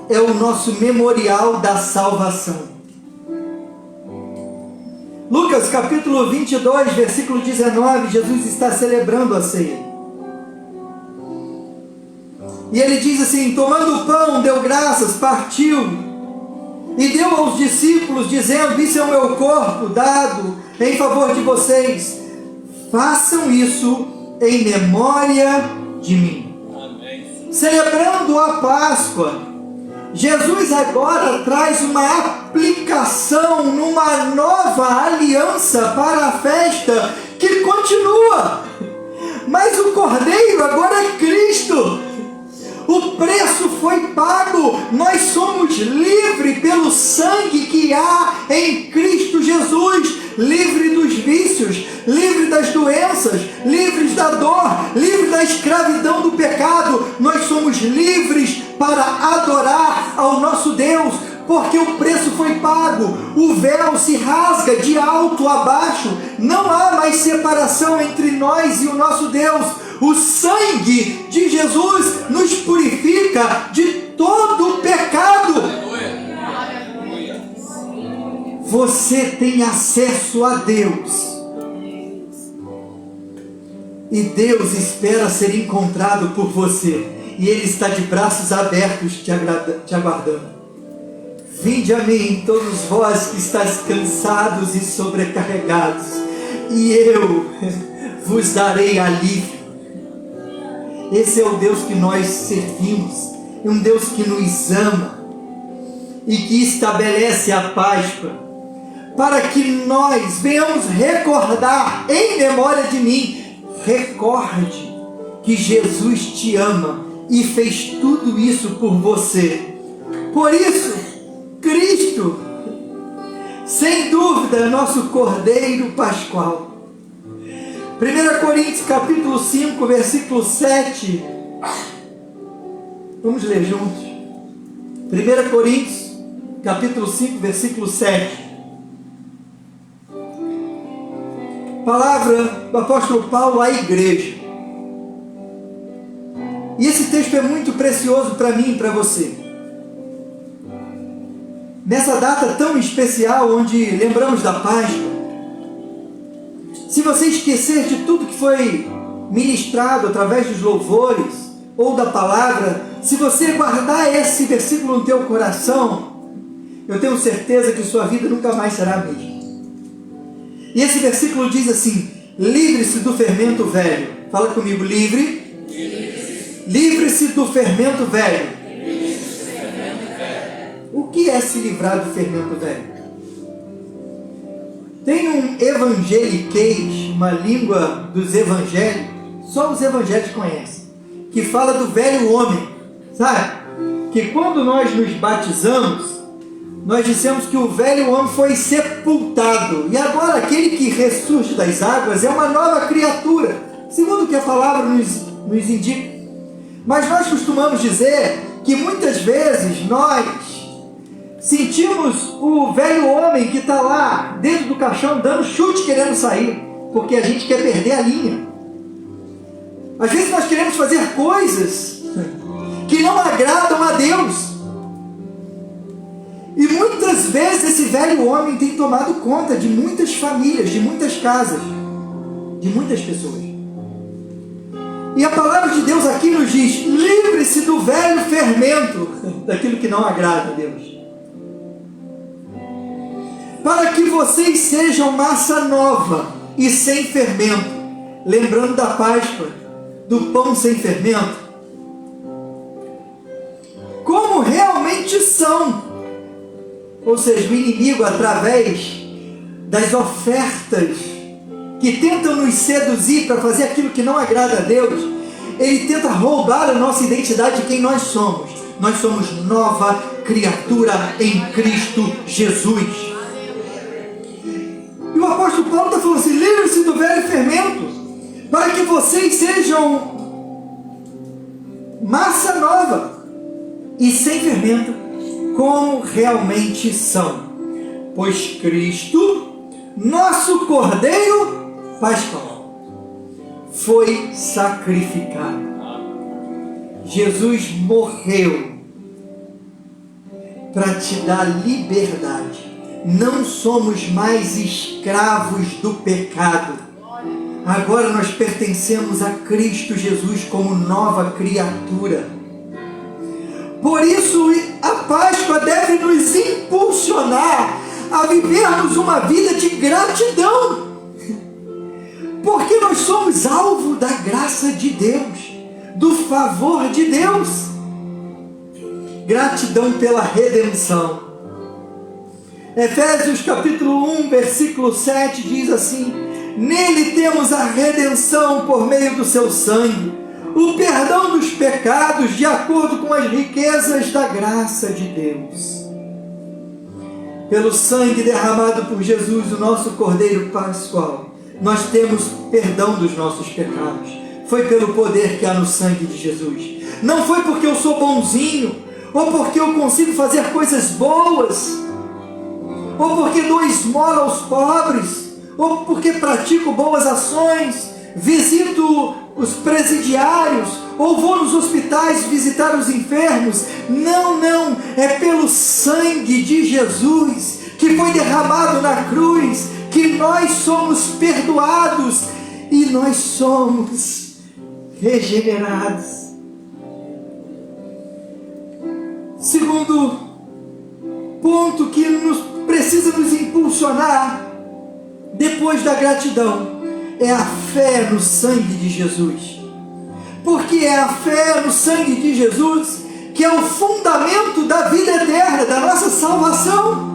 é o nosso memorial da salvação. Lucas capítulo 22, versículo 19, Jesus está celebrando a ceia. E Ele diz assim: tomando o pão, deu graças, partiu e deu aos discípulos, dizendo: isso é o meu corpo dado em favor de vocês. Façam isso em memória de mim. Celebrando a Páscoa, Jesus agora traz uma aplicação numa nova aliança para a festa que continua. Mas o Cordeiro agora é Cristo. O preço foi pago. Nós somos livres pelo sangue que há em Cristo Jesus. Livre dos vícios, livre das doenças, livres da dor, livre da escravidão do pecado. Nós somos livres para adorar ao nosso Deus, porque o preço foi pago, o véu se rasga de alto a baixo, não há mais separação entre nós e o nosso Deus. O sangue de Jesus nos purifica de todo o pecado. Você tem acesso a Deus. E Deus espera ser encontrado por você. E Ele está de braços abertos te aguardando. Vinde a mim, todos vós que estáis cansados e sobrecarregados, e eu vos darei alívio. Esse é o Deus que nós servimos. É um Deus que nos ama e que estabelece a Páscoa para que nós venhamos recordar em memória de mim. Recorde que Jesus te ama e fez tudo isso por você. Por isso, Cristo, sem dúvida, é nosso Cordeiro Pascual. 1 Coríntios capítulo 5, versículo 7. Vamos ler juntos. 1 Coríntios capítulo 5, versículo 7. Palavra do apóstolo Paulo à igreja. E esse texto é muito precioso para mim e para você. Nessa data tão especial, onde lembramos da Páscoa, se você esquecer de tudo que foi ministrado através dos louvores ou da palavra, se você guardar esse versículo no teu coração, eu tenho certeza que sua vida nunca mais será a mesma. E esse versículo diz assim: livre-se do fermento velho. Fala comigo, livre-se do fermento velho. O que é se livrar do fermento velho? Tem um evangeliquez, uma língua dos evangelhos, só os evangélicos conhecem, que fala do velho homem, sabe? Que quando nós nos batizamos, nós dissemos que o velho homem foi sepultado, e agora aquele que ressurge das águas é uma nova criatura, segundo o que a palavra nos indica. Mas nós costumamos dizer que muitas vezes nós sentimos o velho homem que está lá dentro do caixão dando chute querendo sair, porque a gente quer perder a linha. Às vezes nós queremos fazer coisas que não agradam a Deus. E muitas vezes esse velho homem tem tomado conta de muitas famílias, de muitas casas, de muitas pessoas. E a palavra de Deus aqui nos diz: livre-se do velho fermento, daquilo que não agrada a Deus, para que vocês sejam massa nova e sem fermento. Lembrando da Páscoa, do pão sem fermento, como realmente são. Ou seja, o inimigo, através das ofertas que tentam nos seduzir para fazer aquilo que não agrada a Deus, ele tenta roubar a nossa identidade de quem nós somos. Nós somos nova criatura em Cristo Jesus. E o apóstolo Paulo está falando assim: livre-se do velho fermento, para que vocês sejam massa nova e sem fermento, como realmente são. Pois Cristo, nosso Cordeiro Pascual, foi sacrificado. Jesus morreu para te dar liberdade. Não somos mais escravos do pecado. Agora nós pertencemos a Cristo Jesus como nova criatura. Por isso a Páscoa deve nos impulsionar a vivermos uma vida de gratidão, porque nós somos alvo da graça de Deus, do favor de Deus. Gratidão pela redenção. Efésios capítulo 1, versículo 7 diz assim: nele temos a redenção por meio do seu sangue, o perdão dos pecados de acordo com as riquezas da graça de Deus. Pelo sangue derramado por Jesus, o nosso Cordeiro Pascual, nós temos perdão dos nossos pecados. Foi pelo poder que há no sangue de Jesus. não foi porque eu sou bonzinho, ou porque eu consigo fazer coisas boas, ou porque dou esmola aos pobres, ou porque pratico boas ações, visito os presidiários, ou vou nos hospitais visitar os enfermos. Não, não, é pelo sangue de Jesus que foi derramado na cruz que nós somos perdoados e nós somos regenerados. Segundo ponto que precisa nos impulsionar depois da gratidão é a fé no sangue de Jesus. Porque é a fé no sangue de Jesus que é o fundamento da vida eterna, da nossa salvação.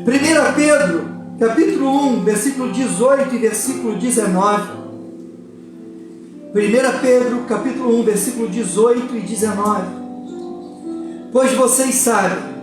1 Pedro, capítulo 1, versículo 18 e versículo 19. 1 Pedro, capítulo 1, versículo 18 e 19. Pois vocês sabem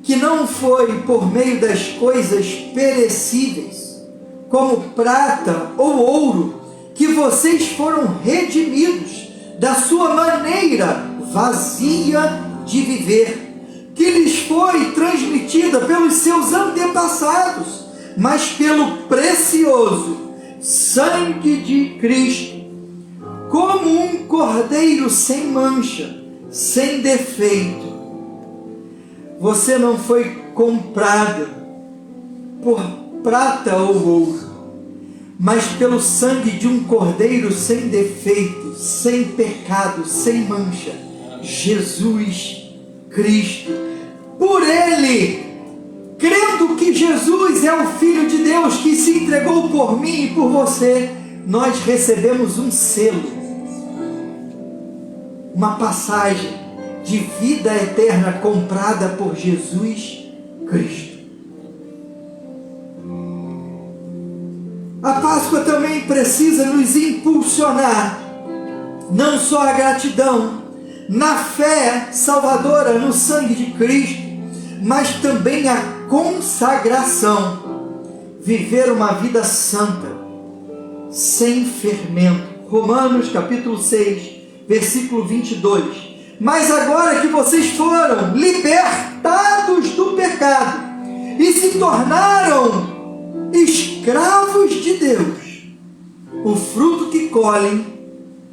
que não foi por meio das coisas perecíveis, como prata ou ouro, que vocês foram redimidos da sua maneira vazia de viver, que lhes foi transmitida pelos seus antepassados, mas pelo precioso sangue de Cristo, como um cordeiro sem mancha, sem defeito. Você não foi comprado por prata ou ouro, mas pelo sangue de um cordeiro sem defeito, sem pecado, sem mancha, Jesus Cristo. Por Ele, crendo que Jesus é o Filho de Deus que se entregou por mim e por você, nós recebemos um selo, uma passagem de vida eterna comprada por Jesus Cristo. A Páscoa também precisa nos impulsionar, não só a gratidão, na fé salvadora no sangue de Cristo, mas também a consagração, viver uma vida santa, sem fermento. Romanos capítulo 6, versículo 22. Mas agora que vocês foram libertados do pecado e se tornaram escravos de Deus, o fruto que colhem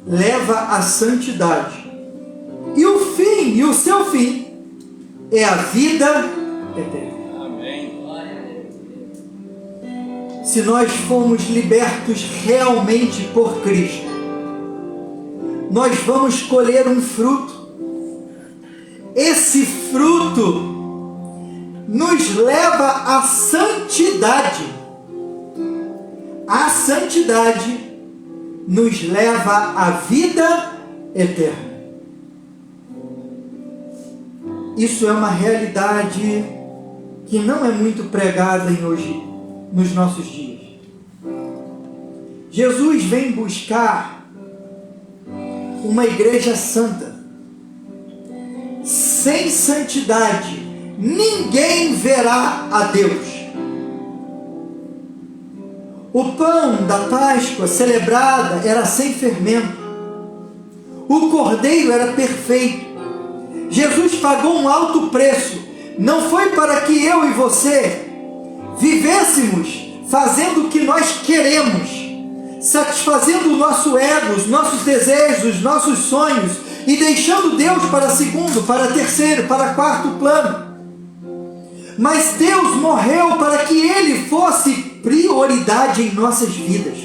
leva à santidade. E o fim, e o seu fim, é a vida eterna. Amém. Se nós fomos libertos realmente por Cristo, nós vamos colher um fruto. Esse fruto nos leva à santidade. A santidade nos leva à vida eterna. Isso é uma realidade que não é muito pregada nos nossos dias. Jesus vem buscar uma igreja santa. Sem santidade, ninguém verá a Deus. O pão da Páscoa celebrada era sem fermento. O cordeiro era perfeito. Jesus pagou um alto preço. Não foi para que eu e você vivêssemos fazendo o que nós queremos, satisfazendo o nosso ego, os nossos desejos, os nossos sonhos, e deixando Deus para segundo, para terceiro, para quarto plano. Mas Deus morreu para que Ele fosse prioridade em nossas vidas.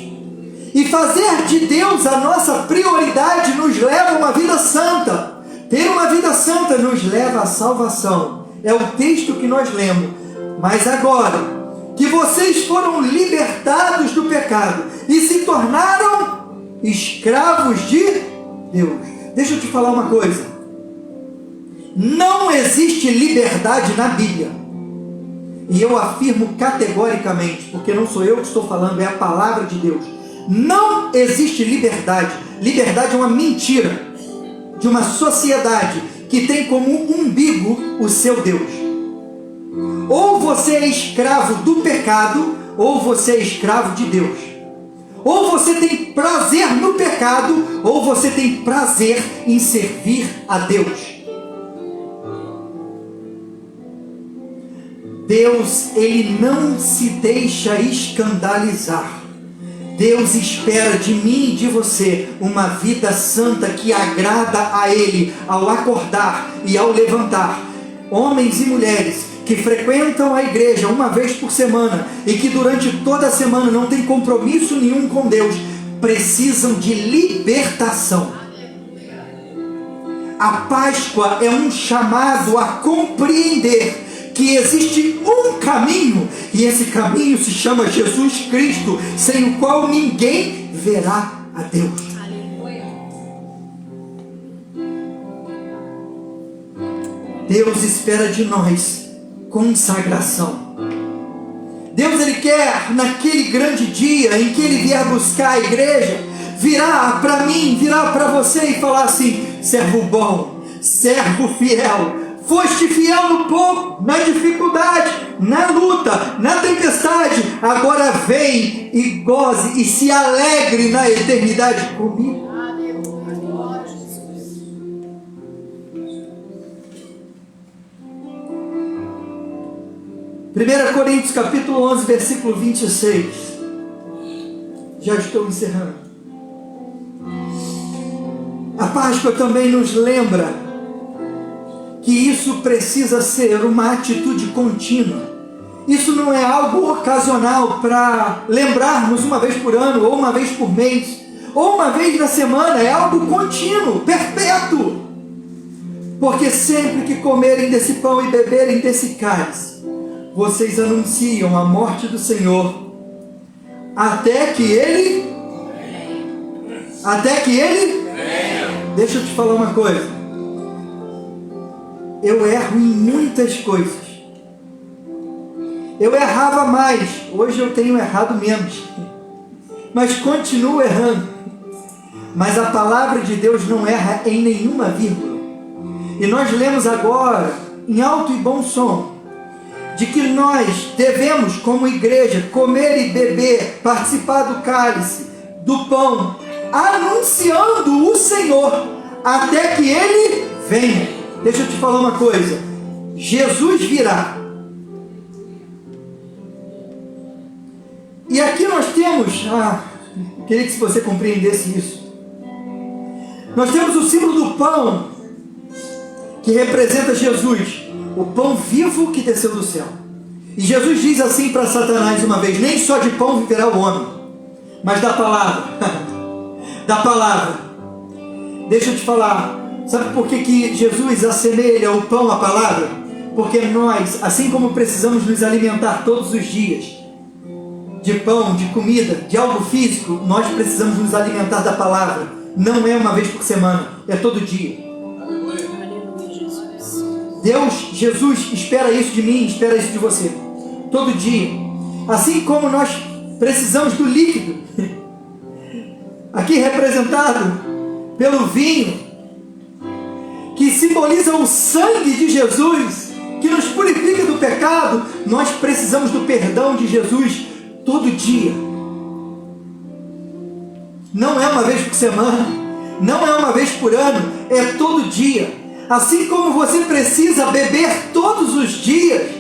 E fazer de Deus a nossa prioridade nos leva a uma vida santa. Ter uma vida santa nos leva à salvação. É o texto que nós lemos. Mas agora que vocês foram libertados do pecado e se tornaram escravos de Deus. Deixa eu te falar uma coisa. Não existe liberdade na Bíblia. E eu afirmo categoricamente, porque não sou eu que estou falando, é a palavra de Deus. Não existe liberdade. Liberdade é uma mentira de uma sociedade que tem como umbigo o seu Deus. Ou você é escravo do pecado, ou você é escravo de Deus. Ou você tem prazer no pecado, ou você tem prazer em servir a Deus. Deus, Ele não se deixa escandalizar. Deus espera de mim e de você uma vida santa que agrada a Ele ao acordar e ao levantar. Homens e mulheres que frequentam a igreja uma vez por semana e que durante toda a semana não tem compromisso nenhum com Deus, precisam de libertação. A Páscoa é um chamado a compreender que existe um caminho, e esse caminho se chama Jesus Cristo, sem o qual ninguém verá a Deus. Deus espera de nós consagração. Deus, Ele quer, naquele grande dia em que Ele vier buscar a igreja, virar para mim, virar para você e falar assim: servo bom, servo fiel, foste fiel no pouco, na dificuldade, na luta, na tempestade, agora vem e goze e se alegre na eternidade comigo. 1 Coríntios capítulo 11, versículo 26. Já estou encerrando. A Páscoa também nos lembra que isso precisa ser uma atitude contínua. Isso não é algo ocasional para lembrarmos uma vez por ano, ou uma vez por mês, ou uma vez na semana. É algo contínuo, perpétuo. Porque sempre que comerem desse pão e beberem desse cálice, vocês anunciam a morte do Senhor até que Ele venha. Deixa eu te falar uma coisa. Eu erro em muitas coisas. Eu errava mais, hoje eu tenho errado menos, mas continuo errando. Mas a palavra de Deus não erra em nenhuma vírgula. E nós lemos agora, em alto e bom som, de que nós devemos, como igreja, comer e beber, participar do cálice, do pão, anunciando o Senhor até que Ele venha. Deixa eu te falar uma coisa: Jesus virá. E aqui nós temos, queria que você compreendesse isso. Nós temos o símbolo do pão, que representa Jesus, o pão vivo que desceu do céu. E Jesus diz assim para Satanás uma vez: nem só de pão viverá o homem, mas da palavra. Da palavra. Deixa eu te falar. Sabe por que Jesus assemelha o pão à palavra? Porque nós, assim como precisamos nos alimentar todos os dias de pão, de comida, de algo físico, nós precisamos nos alimentar da palavra. Não é uma vez por semana, é todo dia. Deus, Jesus, espera isso de mim, espera isso de você, todo dia. Assim como nós precisamos do líquido, aqui representado pelo vinho, que simboliza o sangue de Jesus, que nos purifica do pecado, nós precisamos do perdão de Jesus todo dia. Não é uma vez por semana, não é uma vez por ano, é todo dia. Assim como você precisa beber todos os dias,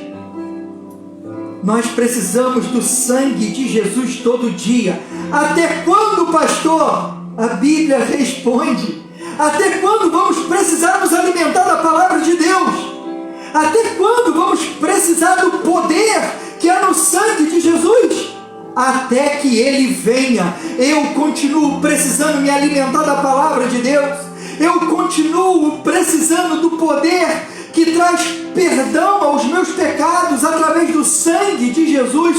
nós precisamos do sangue de Jesus todo dia. Até quando, pastor? A Bíblia responde: até quando vamos precisar nos alimentar da palavra de Deus? Até quando vamos precisar do poder que é no sangue de Jesus? Até que Ele venha. Eu continuo precisando me alimentar da palavra de Deus. Eu continuo precisando do poder que traz perdão aos meus pecados através do sangue de Jesus.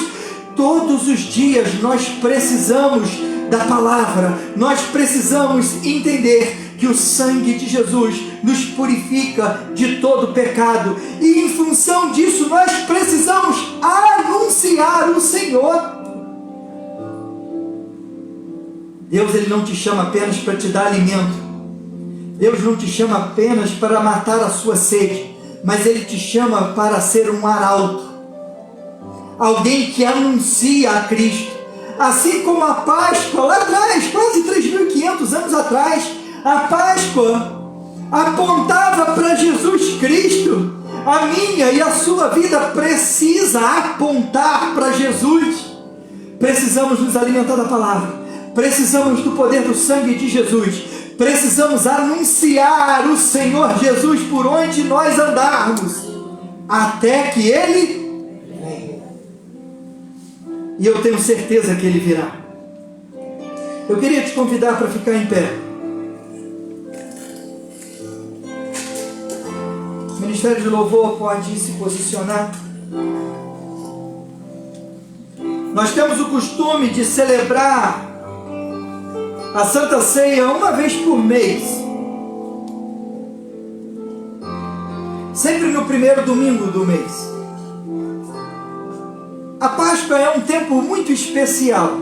Todos os dias nós precisamos da palavra. Nós precisamos entender que o sangue de Jesus nos purifica de todo pecado. E em função disso nós precisamos anunciar o Senhor. Deus, Ele não te chama apenas para te dar alimento. Deus não te chama apenas para matar a sua sede, mas Ele te chama para ser um arauto, alguém que anuncia a Cristo, Assim como a Páscoa, lá atrás, quase 3.500 anos atrás, a Páscoa apontava para Jesus Cristo, a minha e a sua vida precisa apontar para Jesus. Precisamos nos alimentar da palavra, precisamos do poder do sangue de Jesus, precisamos anunciar o Senhor Jesus por onde nós andarmos, até que Ele venha. E eu tenho certeza que Ele virá. Eu queria te convidar para ficar em pé. O Ministério de Louvor pode se posicionar. Nós temos o costume de celebrar a Santa Ceia uma vez por mês, sempre no primeiro domingo do mês. A Páscoa é um tempo muito especial,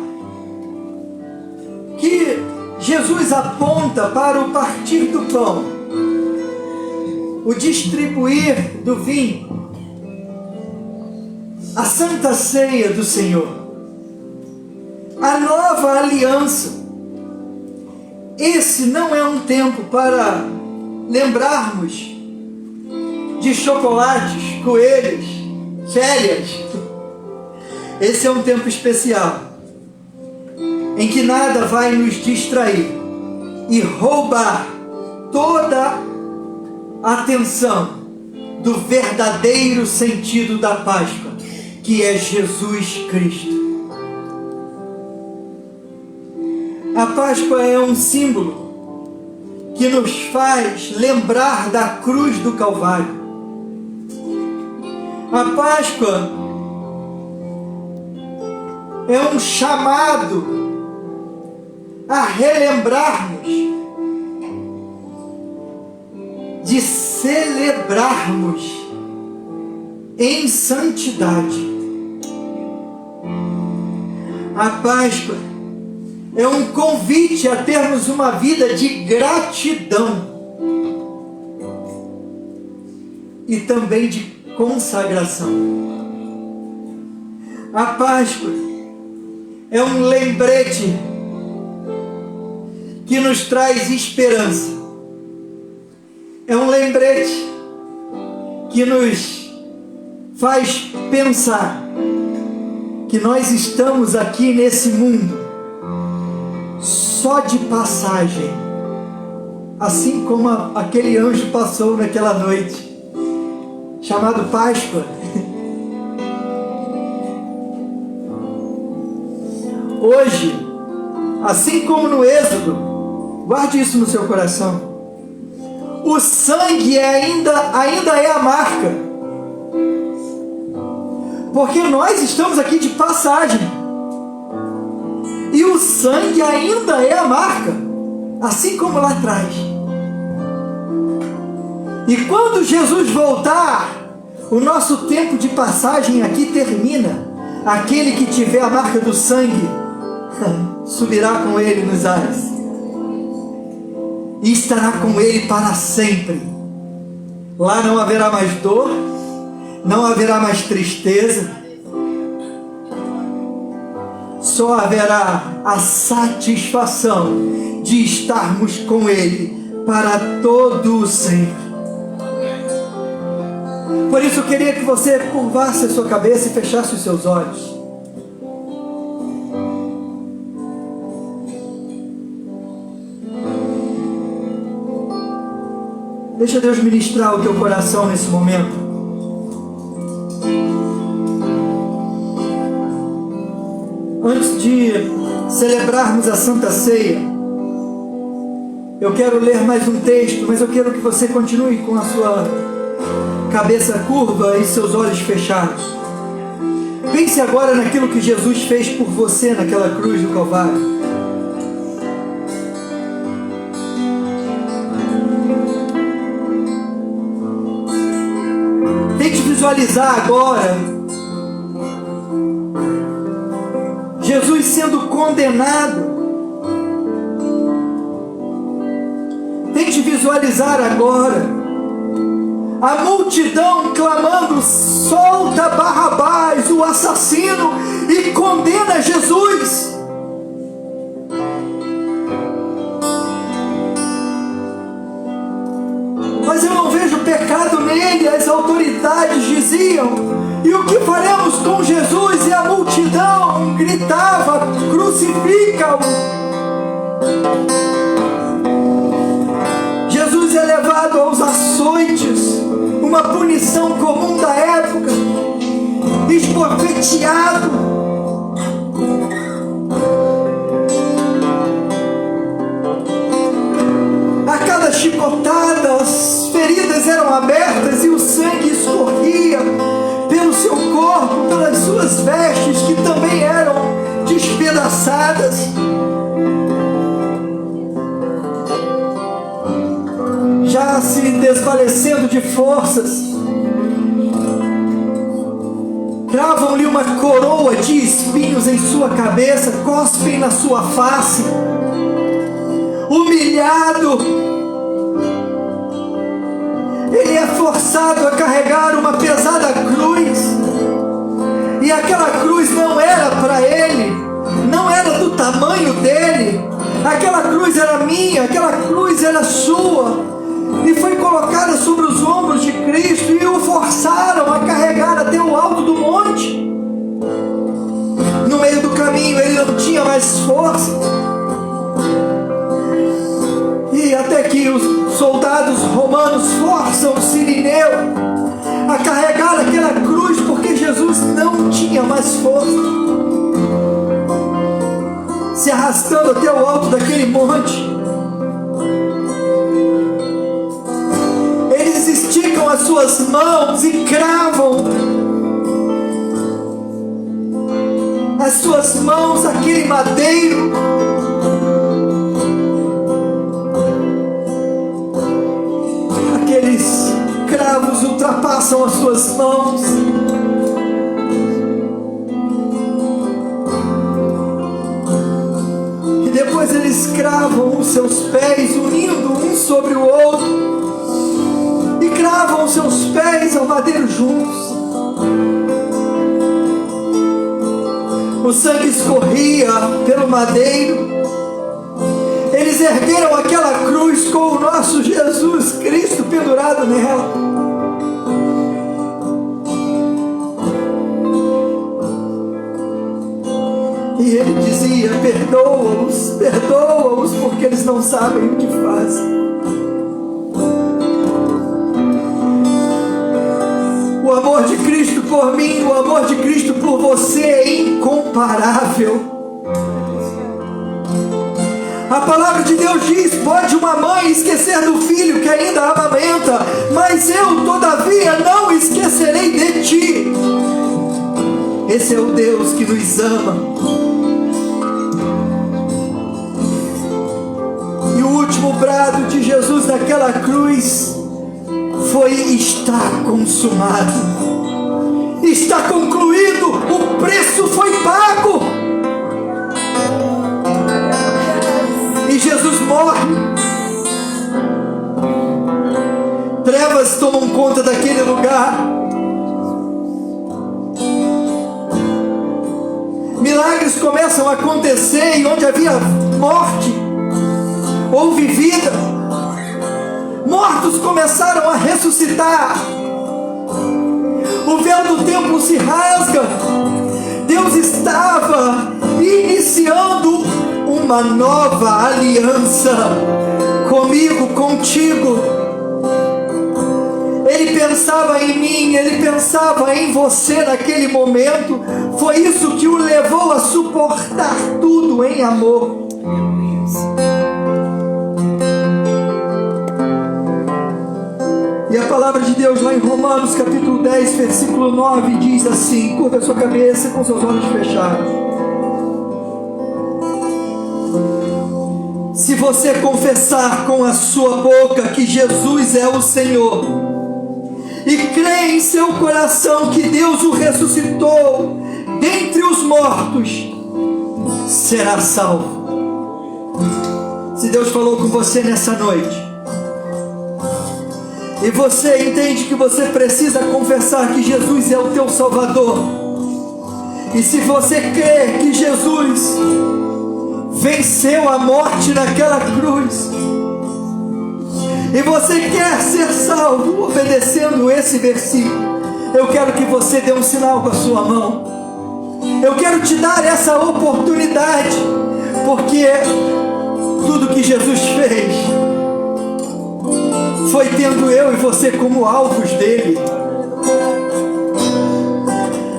que Jesus aponta para o partir do pão, o distribuir do vinho, a Santa Ceia do Senhor, a nova aliança. Esse não é um tempo para lembrarmos de chocolates, coelhos, férias. Esse é um tempo especial, em que nada vai nos distrair e roubar toda a atenção do verdadeiro sentido da Páscoa, que é Jesus Cristo. A Páscoa é um símbolo que nos faz lembrar da cruz do Calvário. A Páscoa é um chamado a relembrarmos, de celebrarmos em santidade. A Páscoa é um convite a termos uma vida de gratidão e também de consagração. A Páscoa é um lembrete que nos traz esperança. É um lembrete que nos faz pensar que nós estamos aqui nesse mundo só de passagem, assim como aquele anjo passou naquela noite, chamado Páscoa. Hoje, assim como no Êxodo, guarde isso no seu coração, o sangue ainda é a marca, porque nós estamos aqui de passagem, e o sangue ainda é a marca, assim como lá atrás. E quando Jesus voltar, o nosso tempo de passagem aqui termina. Aquele que tiver a marca do sangue subirá com ele nos ares e estará com ele para sempre. Lá não haverá mais dor, não haverá mais tristeza, só haverá a satisfação de estarmos com ele para todo o sempre. Por isso eu queria que você curvasse a sua cabeça e fechasse os seus olhos. Deixa Deus ministrar o teu coração nesse momento. Antes de celebrarmos a Santa Ceia, eu quero ler mais um texto, mas eu quero que você continue com a sua cabeça curva e seus olhos fechados. Pense agora naquilo que Jesus fez por você naquela cruz do Calvário. Tente visualizar agora Jesus sendo condenado. Tente visualizar agora a multidão clamando: solta Barrabás, o assassino, e condena Jesus. Mas eu não vejo pecado nele. As autoridades diziam: e o que faremos com Jesus? E a multidão gritava: crucifica-o. Jesus é levado aos açoites, uma punição comum da época, esbofeteado. A cada chicotada, as feridas eram abertas e o sangue escorria pelo seu corpo, pelas suas vestes, que também eram despedaçadas. Já se desvalecendo de forças, cravam-lhe uma coroa de espinhos em sua cabeça, cospem na sua face. Humilhado, ele é forçado a carregar uma pesada cruz, e aquela cruz não era para ele, não era do tamanho dele. Aquela cruz era minha, aquela cruz era sua, e foi colocada sobre os ombros de Cristo, e o forçaram a carregar até o alto do monte. No meio do caminho ele não tinha mais força, e até que os soldados romanos forçam o sirineu a carregar aquela cruz, porque Jesus não tinha mais força, se arrastando até o alto daquele monte. Eles esticam as suas mãos e cravam as suas mãos àquele madeiro. Aqueles cravos ultrapassam as suas mãos. E depois eles cravam os seus pés, unindo um sobre o outro, e cravam os seus pés ao madeiro juntos. O sangue escorria pelo madeiro. Eles ergueram aquela cruz com o nosso Jesus Cristo pendurado nela. E ele dizia: perdoa-os, perdoa-os, porque eles não sabem o que fazem. O amor de Cristo por mim, o amor de Cristo por você é incomparável. A palavra de Deus diz: pode uma mãe esquecer do filho que ainda amamenta, mas eu todavia não esquecerei de ti. Esse é o Deus que nos ama. E o último brado de Jesus naquela cruz foi: está consumado, está concluído, o preço foi pago. E Jesus morre. Trevas tomam conta daquele lugar. Milagres começam a acontecer, e onde havia morte, houve vida. Mortos começaram a ressuscitar. O véu do templo se rasga. Deus estava iniciando uma nova aliança comigo, contigo. Ele pensava em mim, ele pensava em você naquele momento. Foi isso que o levou a suportar tudo em amor. E a palavra de Deus lá em Romanos capítulo 10, versículo 9 diz assim: curva a sua cabeça com seus olhos fechados. Se você confessar com a sua boca que Jesus é o Senhor, e crê em seu coração que Deus o ressuscitou dentre os mortos, será salvo. Se Deus falou com você nessa noite, e você entende que você precisa confessar que Jesus é o teu Salvador, e se você crê que Jesus venceu a morte naquela cruz, e você quer ser salvo obedecendo esse versículo, eu quero que você dê um sinal com a sua mão. Eu quero te dar essa oportunidade, porque tudo que Jesus fez foi tendo eu e você como alvos dele.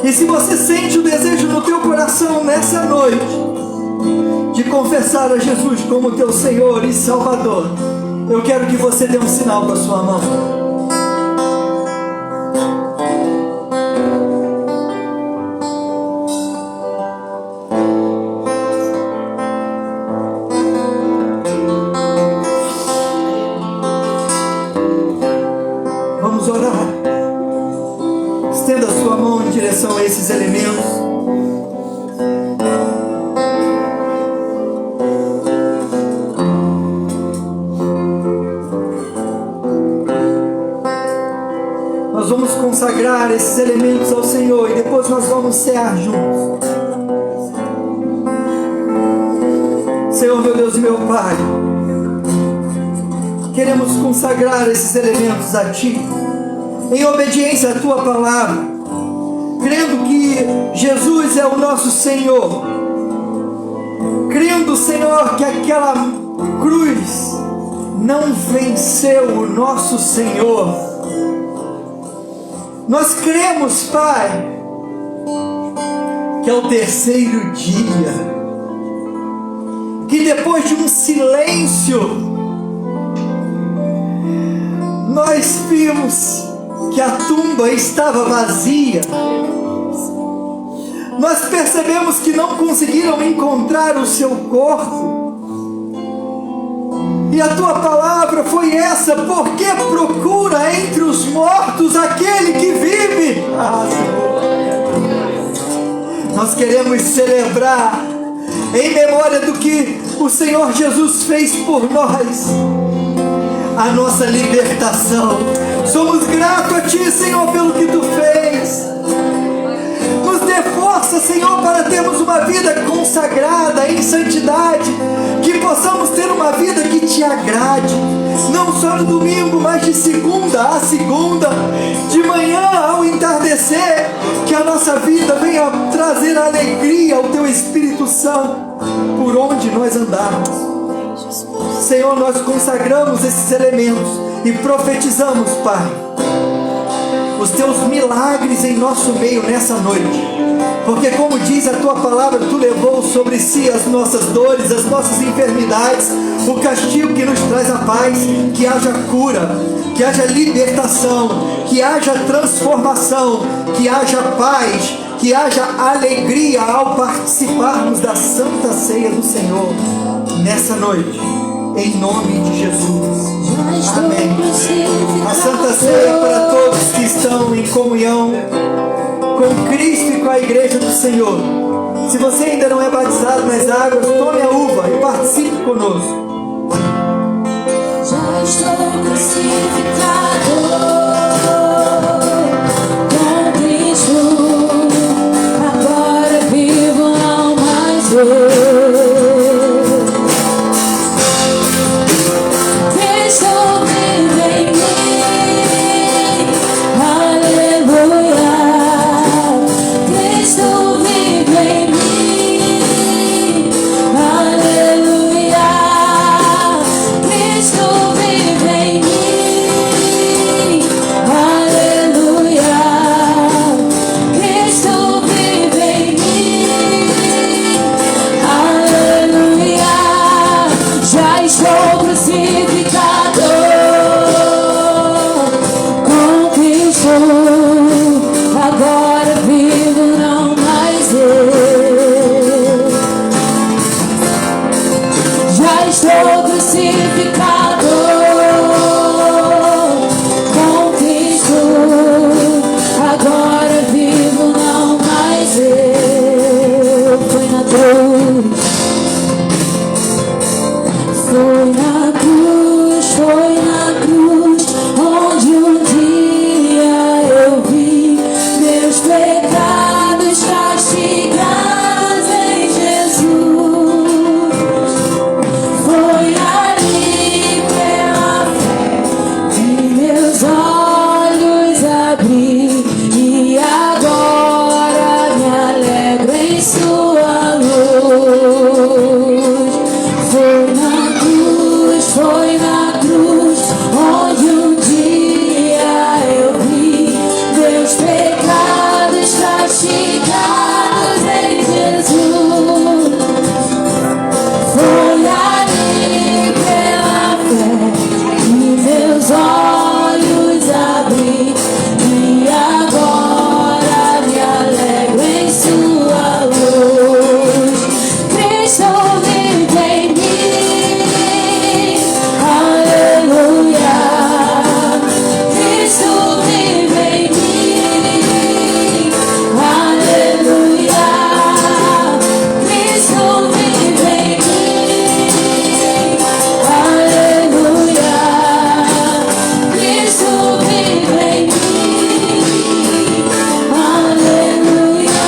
E se você sente o desejo no teu coração nessa noite de confessar a Jesus como teu Senhor e Salvador, eu quero que você dê um sinal com a sua mão. Vamos orar. Estenda a sua mão em direção a esses elementos. Nós vamos consagrar esses elementos ao Senhor e depois nós vamos cear juntos. Senhor, meu Deus e meu Pai, queremos consagrar esses elementos a Ti, em obediência à Tua palavra, crendo que Jesus é o nosso Senhor, crendo, Senhor, que aquela cruz não venceu o nosso Senhor. Nós cremos, Pai, que é o terceiro dia, que depois de um silêncio, nós vimos que a tumba estava vazia. Nós percebemos que não conseguiram encontrar o seu corpo. E a tua palavra foi essa: porque procura entre os mortos aquele que vive. Nós queremos celebrar em memória do que o Senhor Jesus fez por nós, a nossa libertação. Somos gratos a Ti, Senhor, pelo que Tu fez. Nos dê força, Senhor, para termos uma vida consagrada em santidade, que possamos ter uma vida que Te agrade, não só no domingo, mas de segunda a segunda, de manhã ao entardecer, que a nossa vida venha trazer alegria ao Teu Espírito Santo por onde nós andarmos. Senhor, nós consagramos esses elementos e profetizamos, Pai, os Teus milagres em nosso meio nessa noite, porque como diz a Tua palavra, Tu levou sobre Si as nossas dores, as nossas enfermidades, o castigo que nos traz a paz. Que haja cura, que haja libertação, que haja transformação, que haja paz, que haja alegria ao participarmos da Santa Ceia do Senhor nessa noite, em nome de Jesus. Amém. A Santa Ceia para todos que estão em comunhão com Cristo e com a Igreja do Senhor. Se você ainda não é batizado nas águas, tome a uva e participe conosco. Já estou crucificado com Cristo, agora vivo não mais eu. e agora me alegro em sua luz. Cristo vive em mim, aleluia. Cristo vive em mim, aleluia. Cristo vive em mim, aleluia. Cristo vive em mim, aleluia.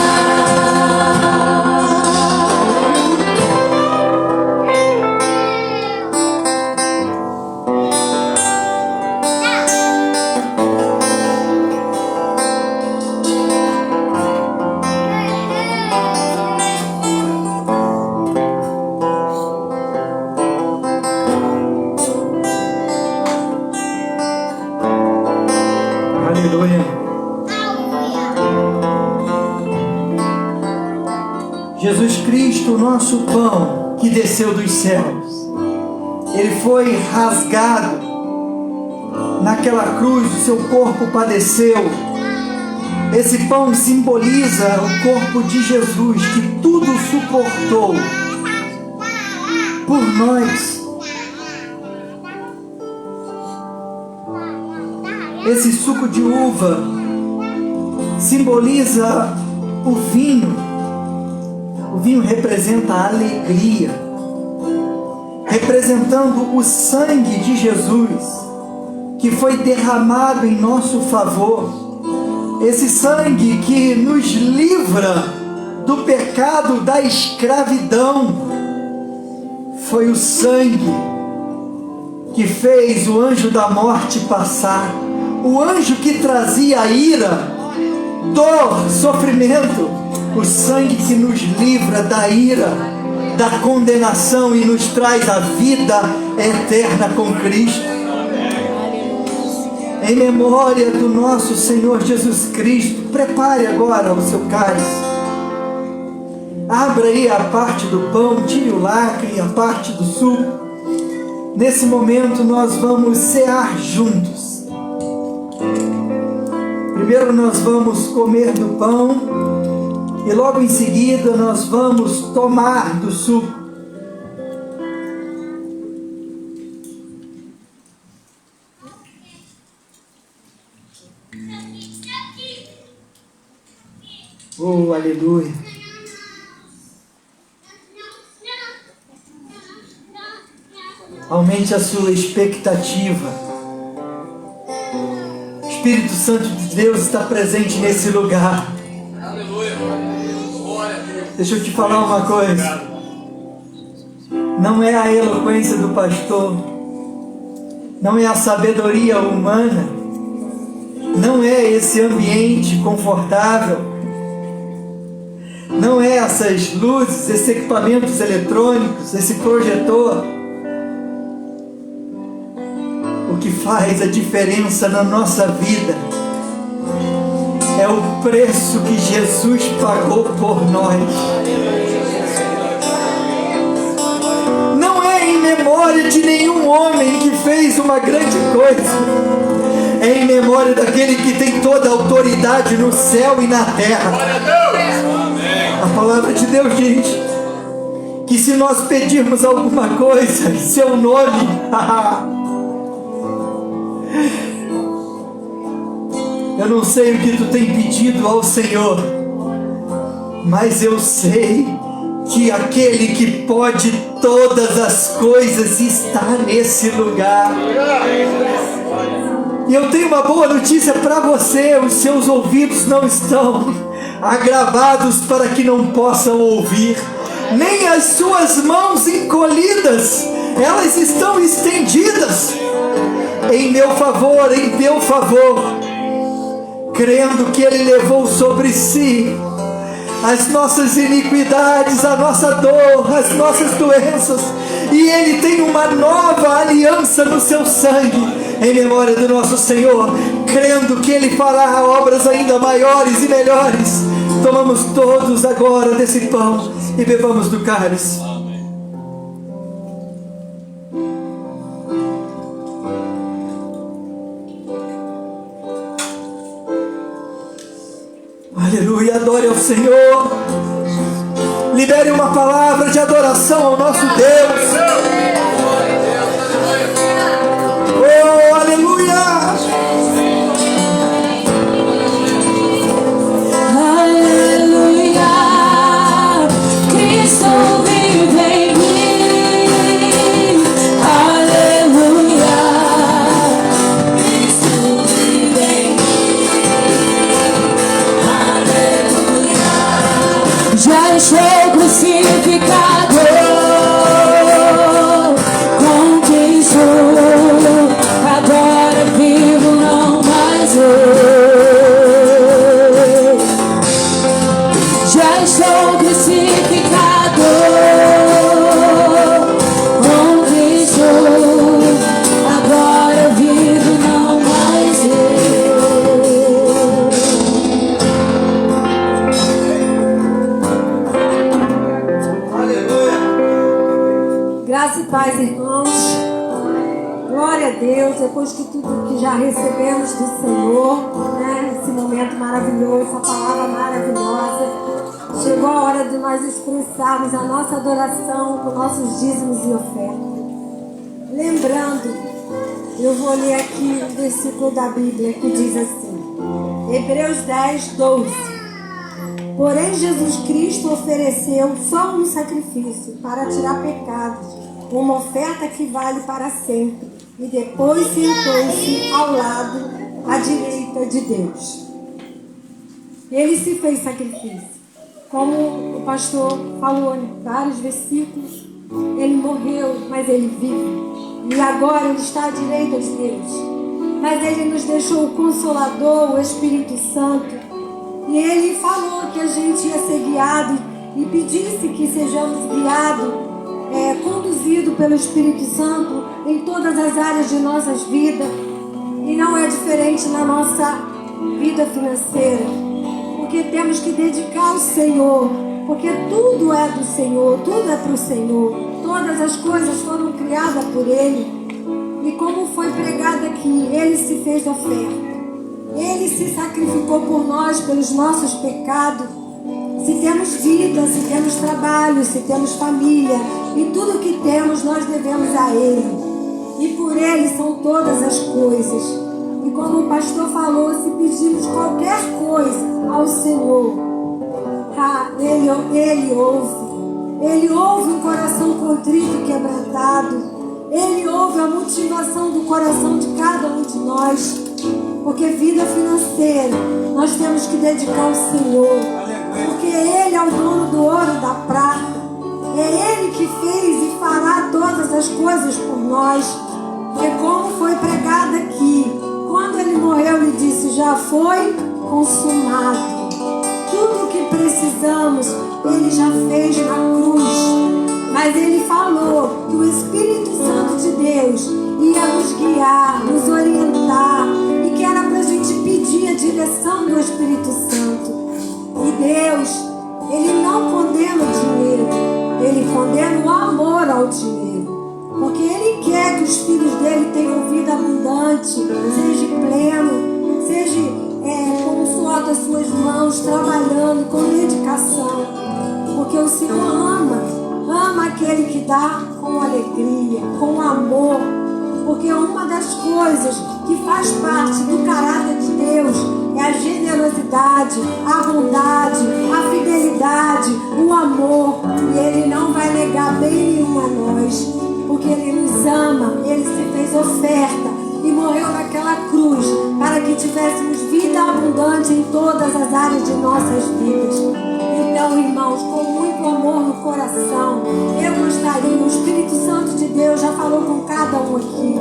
Aleluia. Jesus Cristo, o nosso pão que desceu dos céus, ele foi rasgado naquela cruz, o seu corpo padeceu. Esse pão simboliza o corpo de Jesus, que tudo suportou por nós. Esse suco de uva simboliza o vinho. O vinho representa a alegria, representando o sangue de Jesus, que foi derramado em nosso favor. Esse sangue que nos livra do pecado da escravidão. Foi o sangue que fez o anjo da morte passar. O anjo que trazia ira, dor, sofrimento. O sangue que nos livra da ira, da condenação e nos traz a vida eterna com Cristo. Em memória do nosso Senhor Jesus Cristo, prepare agora o seu cálice. Abra aí a parte do pão, tire o lacre, a parte do suco. Nesse momento nós vamos cear juntos. Primeiro nós vamos comer do pão e logo em seguida nós vamos tomar do suco. Oh, aleluia. Aumente a sua expectativa. O Espírito Santo de Deus está presente nesse lugar. Aleluia. Deixa eu te falar uma coisa. Não é a eloquência do pastor, não é a sabedoria humana, não é esse ambiente confortável, não é essas luzes, esses equipamentos eletrônicos, esse projetor. O que faz a diferença na nossa vida é o preço que Jesus pagou por nós. Não é em memória de nenhum homem que fez uma grande coisa. É em memória daquele que tem toda a autoridade no céu e na terra. A palavra de Deus diz que se nós pedirmos alguma coisa em seu nome, eu não sei o que tu tem pedido ao Senhor, mas eu sei que aquele que pode todas as coisas está nesse lugar. E eu tenho uma boa notícia para você: os seus ouvidos não estão agravados para que não possam ouvir, nem as suas mãos encolhidas, elas estão estendidas em meu favor, em teu favor, crendo que Ele levou sobre si as nossas iniquidades, a nossa dor, as nossas doenças, e Ele tem uma nova aliança no seu sangue, em memória do nosso Senhor, crendo que Ele fará obras ainda maiores e melhores. Tomamos todos agora desse pão e bebamos do cálice. Aleluia, adore ao Senhor. Libere uma palavra de adoração ao nosso Deus. Oh, aleluia. Aleluia. Cristo vive em mim. Aleluia. Cristo vive em mim. Aleluia. Já estou crucificado com Cristo. Agora vivo, não mais eu. Já estou crucificado com Cristo. Agora vivo, não mais Aleluia. Graça e paz, irmãos. Glória a Deus, depois de tudo que já recebemos do Senhor, né? Esse momento maravilhoso, essa palavra maravilhosa. Chegou a hora de nós expressarmos a nossa adoração com nossos dízimos e ofertas. Lembrando, eu vou ler aqui um versículo da Bíblia que diz assim, Hebreus 10, 12. Porém, Jesus Cristo ofereceu só um sacrifício para tirar pecados, uma oferta que vale para sempre, e depois sentou-se ao lado, à direita de Deus. Ele se fez sacrifício. Como o pastor falou em vários versículos, ele morreu, mas ele vive. E agora ele está à direita de Deus. Mas ele nos deixou o Consolador, o Espírito Santo. E ele falou que a gente ia ser guiado e pedisse que sejamos guiados, conduzido pelo Espírito Santo em todas as áreas de nossas vidas. E não é diferente na nossa vida financeira, porque temos que dedicar ao Senhor, porque tudo é do Senhor, tudo é para o Senhor, todas as coisas foram criadas por Ele. E como foi pregado aqui, Ele se fez oferta, Ele se sacrificou por nós, pelos nossos pecados. Se temos vida, se temos trabalho, se temos família, e tudo que temos nós devemos a Ele. E por Ele são todas as coisas. E como o pastor falou, se pedirmos qualquer coisa ao Senhor, Ele ouve. Ele ouve um coração contrito e quebrantado. Ele ouve a motivação do coração de cada um de nós. Porque vida financeira nós temos que dedicar ao Senhor. Porque Ele é o dono do ouro e da prata. É Ele que fez e fará todas as coisas por nós. Porque como foi pregado aqui, quando Ele morreu, Ele disse, já foi consumado. Tudo o que precisamos, Ele já fez na cruz. Mas Ele falou que o Espírito Santo de Deus ia nos guiar, nos orientar, e que era para a gente pedir a direção do Espírito Santo. E Deus, Ele não condena o dinheiro, Ele condena o amor ao dinheiro. Porque Ele quer que os filhos dele tenham vida abundante, seja pleno, seja com o suor das suas mãos, trabalhando com dedicação. Porque o Senhor ama aquele que dá com alegria, com amor. Porque uma das coisas que faz parte do caráter de Deus é a generosidade, a bondade, a fidelidade, o amor. E Ele não vai negar bem nenhum a nós, porque Ele nos ama. Ele se fez oferta e morreu naquela cruz para que tivéssemos vida abundante em todas as áreas de nossas vidas. Então, irmãos, com muito amor no coração, eu gostaria, o Espírito Santo de Deus já falou com cada um aqui,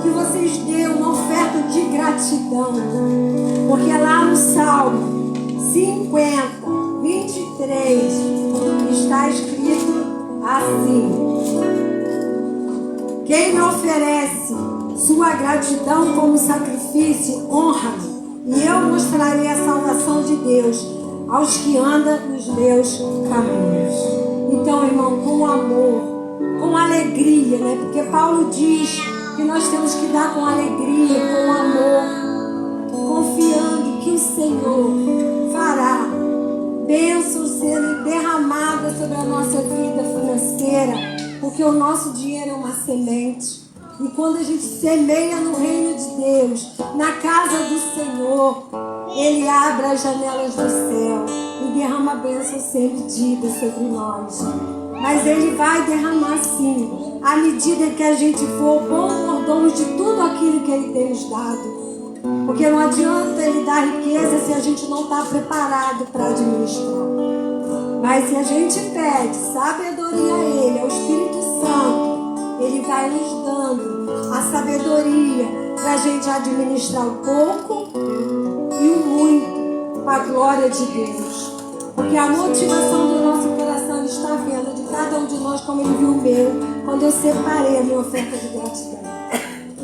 que vocês dêem uma oferta de gratidão. Porque lá no Salmo 50, 23, está escrito assim: quem me oferece sua gratidão como sacrifício, honra-me, e eu mostrarei a salvação de Deus aos que andam nos meus caminhos. Então, irmão, com amor, com alegria, né? Porque Paulo diz que nós temos que dar com alegria, com amor, confiando que o Senhor fará sobre a nossa vida financeira, porque o nosso dinheiro é uma semente. E quando a gente semeia no reino de Deus, na casa do Senhor, Ele abre as janelas do céu e derrama bênçãos sem medida sobre nós. Mas Ele vai derramar sim, à medida que a gente for bom mordomo de tudo aquilo que Ele tem nos dado. Porque não adianta Ele dar riqueza se a gente não está preparado para administrar. Mas se a gente pede sabedoria a Ele, ao Espírito Santo, Ele vai nos dando a sabedoria para a gente administrar o pouco e o muito para a glória de Deus. Porque a motivação do nosso coração Ele está vendo de cada um de nós, como Ele viu o meu, quando eu separei a minha oferta de gratidão.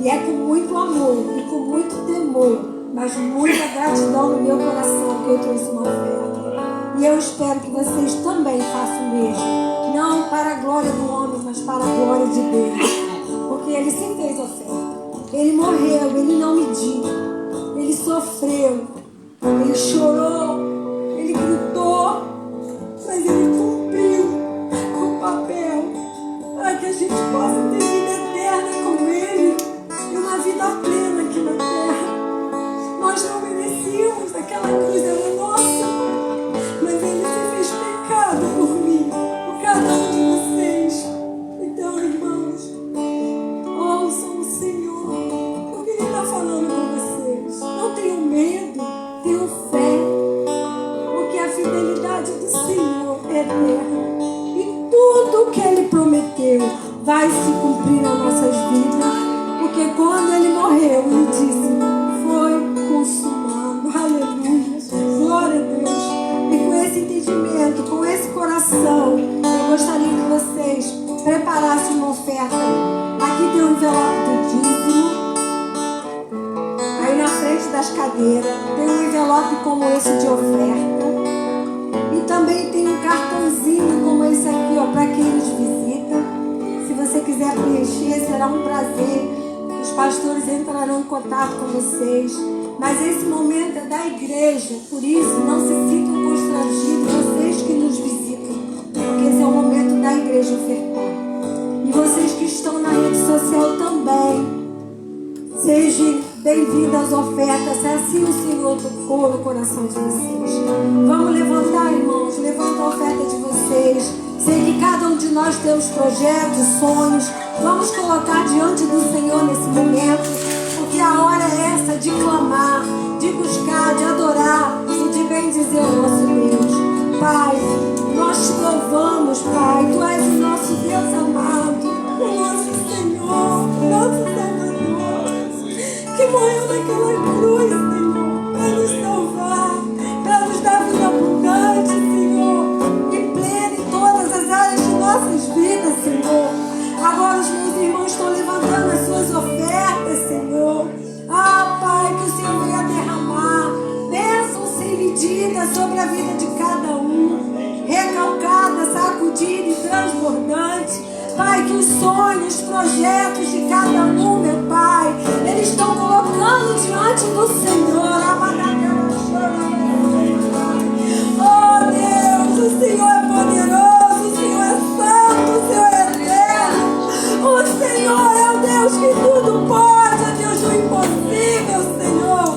E é com muito amor e com muito temor, mas muita gratidão no meu coração que eu trouxe uma oferta. E eu espero que vocês também façam o mesmo. Não para a glória do homem, mas para a glória de Deus. Porque Ele se fez oferta. Ele morreu, Ele não mediu. Ele sofreu, Ele chorou, Ele gritou, mas Ele cumpriu com o papel para que a gente possa ter vida eterna com Ele e uma vida plena aqui na terra. Nós não merecíamos, aquela cruz era nossa, mas Ele se fez pecado por mim, por cada um de vocês. Então, irmãos, ouçam o Senhor, porque Ele está falando com vocês. Não tenham medo, tenham fé, porque a fidelidade do Senhor é eterna. E tudo que Ele prometeu vai se cumprir nas nossas vidas. Porque quando Ele morreu, Ele disse, foi consumado. Aleluia. Glória a Deus. E com esse entendimento, com esse coração, eu gostaria que vocês preparassem uma oferta. Aqui tem um envelope do dízimo. Aí na frente das cadeiras tem um envelope como esse de oferta. E também tem um cartãozinho como esse aqui, ó, para quem nos visita. Se você quiser preencher, será um prazer. Os pastores entrarão em contato com vocês. Mas esse momento é da igreja. Por isso, não se sintam constrangidos, vocês que nos visitam. Porque esse é o momento da igreja ofertar. E vocês que estão na rede social também. Sejam bem-vindos às ofertas. Se assim o Senhor tocou no coração de vocês. Vamos levantar, irmãos. Levanta a oferta de vocês. Sei que cada um de nós temos projetos, sonhos. Vamos colocar diante do Senhor nesse momento, porque a hora é essa de clamar, de buscar, de adorar e de bendizer o nosso Deus. Pai, nós te louvamos, Pai. Tu és o nosso Deus amado, o nosso Senhor, o nosso Salvador, que morreu naquela cruz, Senhor, para nos salvar, para nos dar vida abundante, Senhor, e plena em todas as áreas de nossas vidas, Senhor. Agora os meus irmãos estão levantando as suas ofertas, Senhor. Ah, Pai, que o Senhor venha derramar bênção sem medida sobre a vida de cada um, recalcada, sacudida e transbordante. Pai, que os sonhos, os projetos de cada um, meu Pai, eles estão colocando diante do Senhor. Oh, Deus, o Senhor é poderoso, o Senhor é santo, o Senhor é eterno. O Senhor é o Deus que tudo pode, é Deus do impossível, Senhor.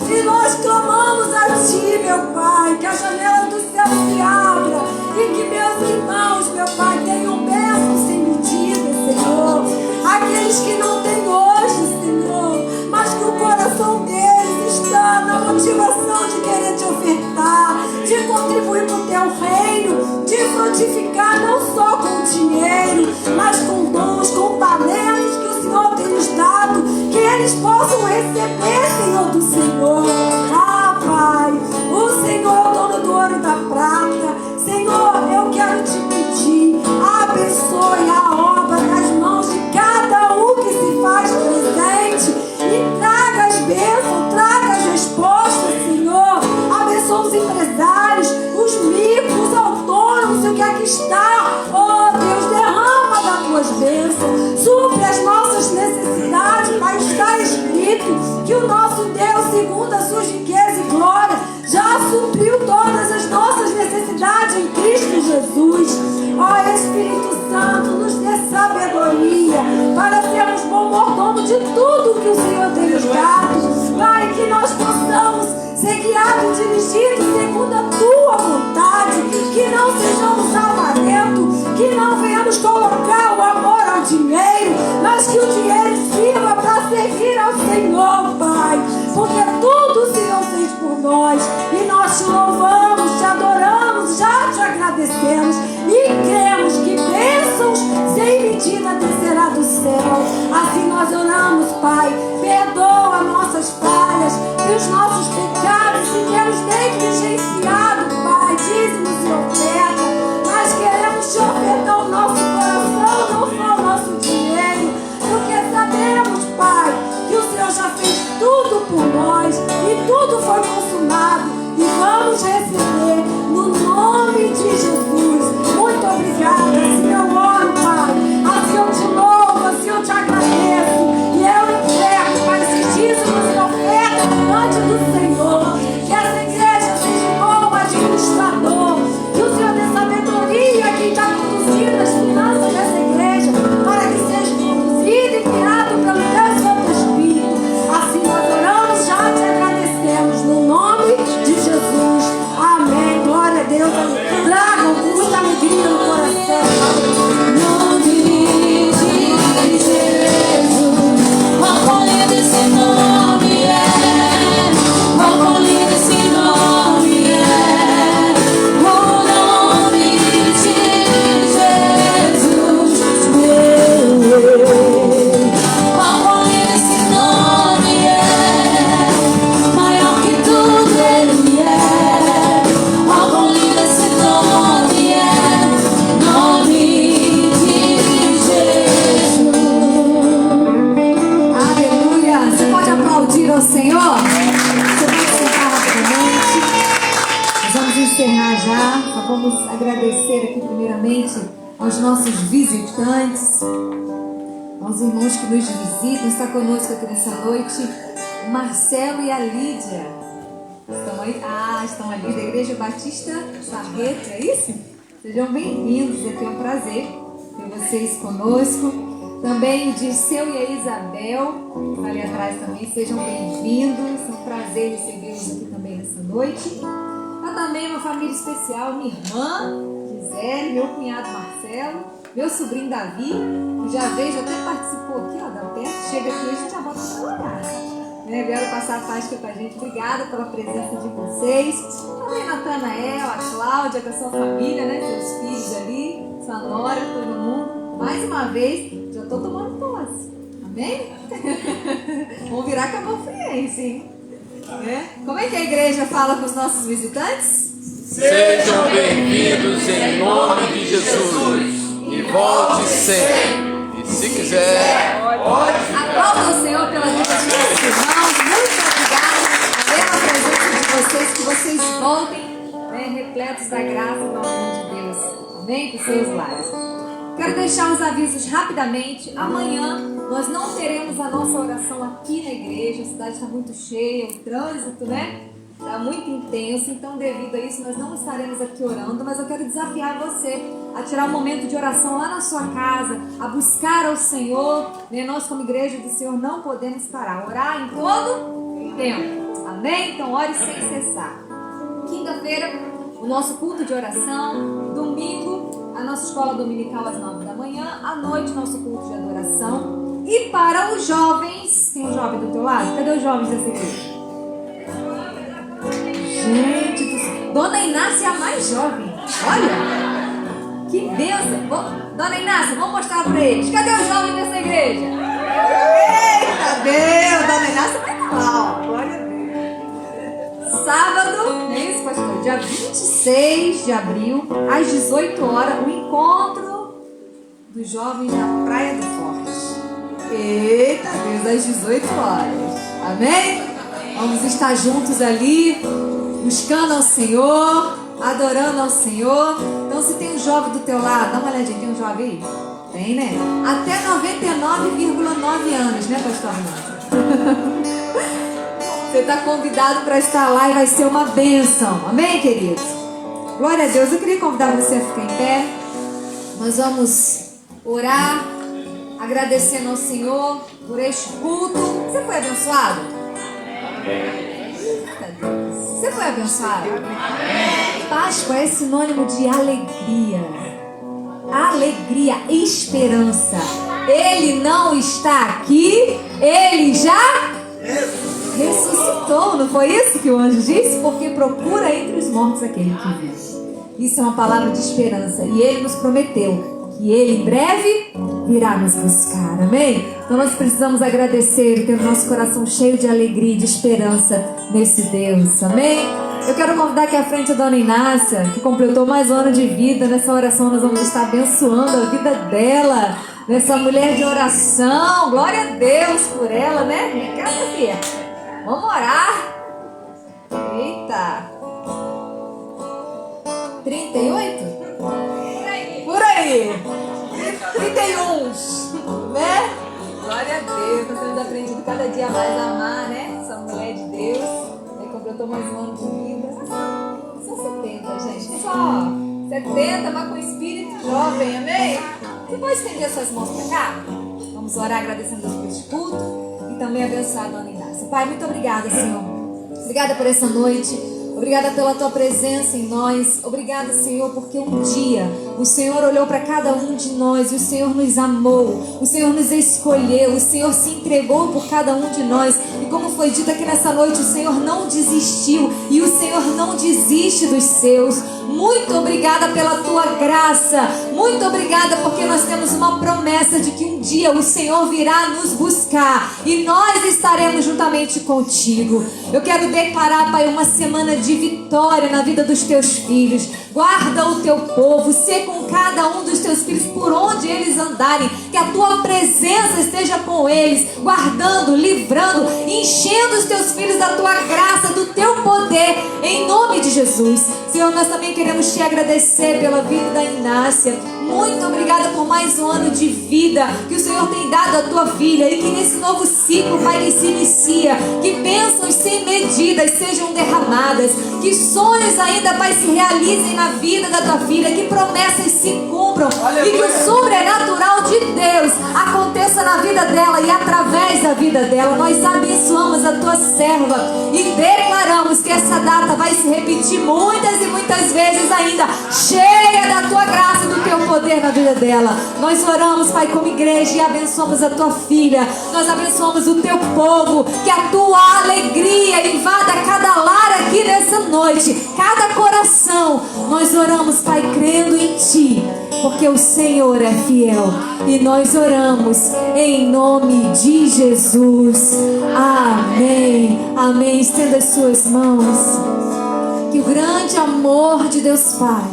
E nós clamamos a Ti, meu Pai, que a janela do céu se abra e que meus irmãos, meu Pai, tenham bênçãos sem medida, Senhor. Aqueles que não têm hoje, Senhor, mas que o coração deles está na motivação de querer te ofertar, de contribuir para o Teu reino, de frutificar não só com dinheiro, mas com dons, com talentos que o Senhor tem nos dado, que eles possam receber, Senhor, do Senhor. Ah, Pai, o Senhor é o dono do ouro e da prata. Senhor, eu quero te pedir, abençoe a obra nas mãos de cada um que se faz presente e traga as bênçãos, traga as respostas, Senhor. Abençoe os empresários, os micros, os autônomos, o que aqui está. Oh, Deus, derrama das Tuas bênçãos, supre as nossas necessidades, mas está escrito que o nosso Deus, segundo as suas riquezas e glória, já supriu todas as nossas necessidades em Cristo Jesus. Ó Espírito Santo, nos dê sabedoria para sermos bom mordomo de tudo que o Senhor tem nos dado. Pai, que nós possamos ser guiados e dirigidos segundo a tua vontade, que não sejamos avarentos, que não venhamos colocar o amor ao dinheiro, mas que o dinheiro sirva para servir ao Senhor, Pai, porque tudo o Senhor fez por nós, e nós te louvamos, te adoramos, já te agradecemos e cremos que bênçãos sem medida descerá do céu. Assim nós oramos, Pai, perdoa nossas falhas e os nossos pecados, se temos negligenciado, Pai, dízimos e oferta. Nós queremos te ofertar o nosso coração, não só o nosso dinheiro, porque sabemos, Pai, que o Senhor já fez tudo por nós e tudo foi consumado, e vamos receber no nome de Jesus. Muito obrigada, assim eu oro, Pai, assim eu te louvo, assim eu te agradeço, e eu entrego, Pai, esses dízimos e ofertas diante do Senhor. Que essa igreja seja um bom administrador, que o Senhor dê sabedoria a quem está conduzindo as finanças dessa igreja, para que seja conduzido e guiado pelo teu Santo Espírito. Assim nós oramos, já te agradecemos, no nome de Jesus. Amém. Glória a Deus. Tragam com muita alegria no coração. Nome de Jesus, oh, quão lindo esse nome é, oh, quão lindo esse nome é, o nome de Jesus, meu rei. Oh, quão lindo esse nome é, maior que tudo ele é, oh, quão lindo esse nome é, nome de Jesus. Aleluia. Você pode aplaudir ao Senhor? Você pode sentar rapidamente. Nós vamos encerrar já. Só vamos agradecer aqui primeiramente aos nossos visitantes, aos irmãos que nos visitam. Está conosco aqui nessa noite o Marcelo e a Lídia. Estão aí? Ah, estão ali da Igreja Batista Barreto, é isso? Sejam bem-vindos, aqui é um prazer ter vocês conosco. Também o Dirceu e a Isabel, que está ali atrás também, sejam bem-vindos. É um prazer recebê-los aqui também nessa noite. Há também uma família especial, minha irmã Gisele, meu cunhado Marcelo, meu sobrinho Davi, que já veio, já até participou aqui, ó, da Alberto. Chega aqui hoje, já volta para trabalhar. Né? Vieram passar a Páscoa com a gente. Obrigada pela presença de vocês. Também a Natanael, a Cláudia, com a sua família, né? Seus filhos ali, sua nora, todo mundo. Mais uma vez, já estou tomando posse. Amém? Vamos virar camofriense, hein? Né? Como é que a igreja fala com os nossos visitantes? Sejam bem-vindos em nome de Jesus e volte sempre. E se quiser, pode ficar. Aplauda o Senhor pela vida dos nossos irmãos. Muito obrigada pela presença de vocês. Que vocês voltem, né, repletos da graça e do amor de Deus. Amém? Para os seus lares. Quero deixar os avisos rapidamente. Amanhã nós não teremos a nossa oração aqui na igreja. A cidade está muito cheia, o trânsito, né? Está muito intenso. Então, devido a isso, nós não estaremos aqui orando. Mas eu quero desafiar você a tirar um momento de oração lá na sua casa, a buscar ao Senhor. Né? Nós, como igreja do Senhor, não podemos parar. Orar em todo tempo. Amém? Então, ore sem cessar. Quinta-feira, o nosso culto de oração. Domingo, a nossa escola dominical às 9 da manhã. À noite, nosso culto de adoração. E para os jovens... Tem um jovem do teu lado? Cadê os jovens dessa igreja? Gente do céu. Dona Inácia é a mais jovem. Olha, que bênção. Dona Inácia, vamos mostrar para eles. Cadê os jovens dessa igreja? Eita Deus, Dona Inácia vai lá, ó. Glória a Deus. Sábado, é isso, pastor? Dia 26 de abril, às 18 horas, o encontro dos jovens na Praia do Forte. Eita Deus, às 18 horas. Amém? Vamos estar juntos ali, buscando ao Senhor, adorando ao Senhor. Então, se tem um jovem do teu lado, dá uma olhadinha, tem um jovem aí? Tem, né? Até 99,9 anos, né, pastor Arnaldo? Você está convidado para estar lá e vai ser uma bênção. Amém, queridos? Glória a Deus. Eu queria convidar você a ficar em pé. Nós vamos orar, agradecendo ao Senhor por este culto. Você foi abençoado? Você foi abençoado? Páscoa é sinônimo de alegria. Alegria, esperança. Ele não está aqui, ele já ressuscitou. Não foi isso que o anjo disse? Porque procura entre os mortos aquele que vive. Isso é uma palavra de esperança. E ele nos prometeu que ele em breve virá nos buscar. Amém? Então nós precisamos agradecer, ter o nosso coração cheio de alegria e de esperança nesse Deus. Amém? Eu quero convidar aqui à frente a Dona Inácia, que completou mais um ano de vida. Nessa oração nós vamos estar abençoando a vida dela, nessa mulher de oração. Glória a Deus por ela, né? Vem cá, filha. Vamos orar. Eita. 38? Por aí. 31, né? Glória a Deus. Nós temos aprendido cada dia mais a amar, né? Essa mulher de Deus. Aí completou mais um ano de vida. Só 70, gente. Só 70, mas com espírito jovem, amém? Você pode estender suas mãos pra cá? Vamos orar agradecendo a Deus por este culto e também abençoar a Dona Inácia. Pai, muito obrigada, Senhor. Obrigada por essa noite. Obrigada pela tua presença em nós. Obrigada, Senhor, porque um dia o Senhor olhou para cada um de nós e o Senhor nos amou, o Senhor nos escolheu, o Senhor se entregou por cada um de nós. E como foi dito aqui nessa noite, o Senhor não desistiu e o Senhor não desiste dos seus. Muito obrigada pela tua graça. Muito obrigada porque nós temos uma promessa de que um dia o Senhor virá nos buscar e nós estaremos juntamente contigo. Eu quero declarar, Pai, uma semana de vitória na vida dos teus filhos. Guarda o teu povo, sê com cada um dos teus filhos por onde eles andarem, que a tua presença esteja com eles, guardando, livrando, enchendo os teus filhos da tua graça, do teu poder, em nome de Jesus. Senhor, nós também queremos te agradecer pela vida da Inácia. Muito obrigada por mais um ano de vida que o Senhor tem dado à tua filha e que nesse novo ciclo, Pai, que se inicia, que bênçãos sem medidas sejam derramadas, que sonhos ainda, Pai, se realizem na vida da tua filha, que promessas se cumpram e que o sobrenatural de Deus aconteça na vida dela e através da vida dela. Nós abençoamos a tua serva e declaramos que essa data vai se repetir muitas e muitas vezes ainda, cheia da tua graça e do teu poder na vida dela. Nós oramos, Pai, como igreja e abençoamos a tua filha. Nós abençoamos o teu povo, que a tua alegria invada cada lar aqui nessa noite, cada coração. Nós oramos, Pai, crendo em ti, porque o Senhor é fiel. E nós oramos em nome de Jesus. Amém. Amém. Estenda as suas mãos. Que o grande amor de Deus Pai,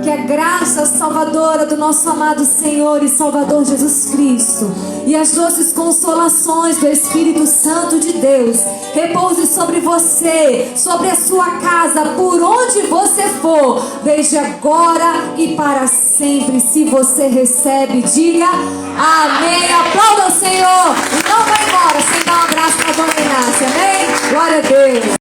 que a graça salvadora do nosso amado Senhor e Salvador Jesus Cristo e as doces consolações do Espírito Santo de Deus repouse sobre você, sobre a sua casa, por onde você for, desde agora e para sempre. Se você recebe, diga amém. Aplauda o Senhor e não vai embora sem dar um abraço para a Dona Inácia. Amém? Glória a Deus.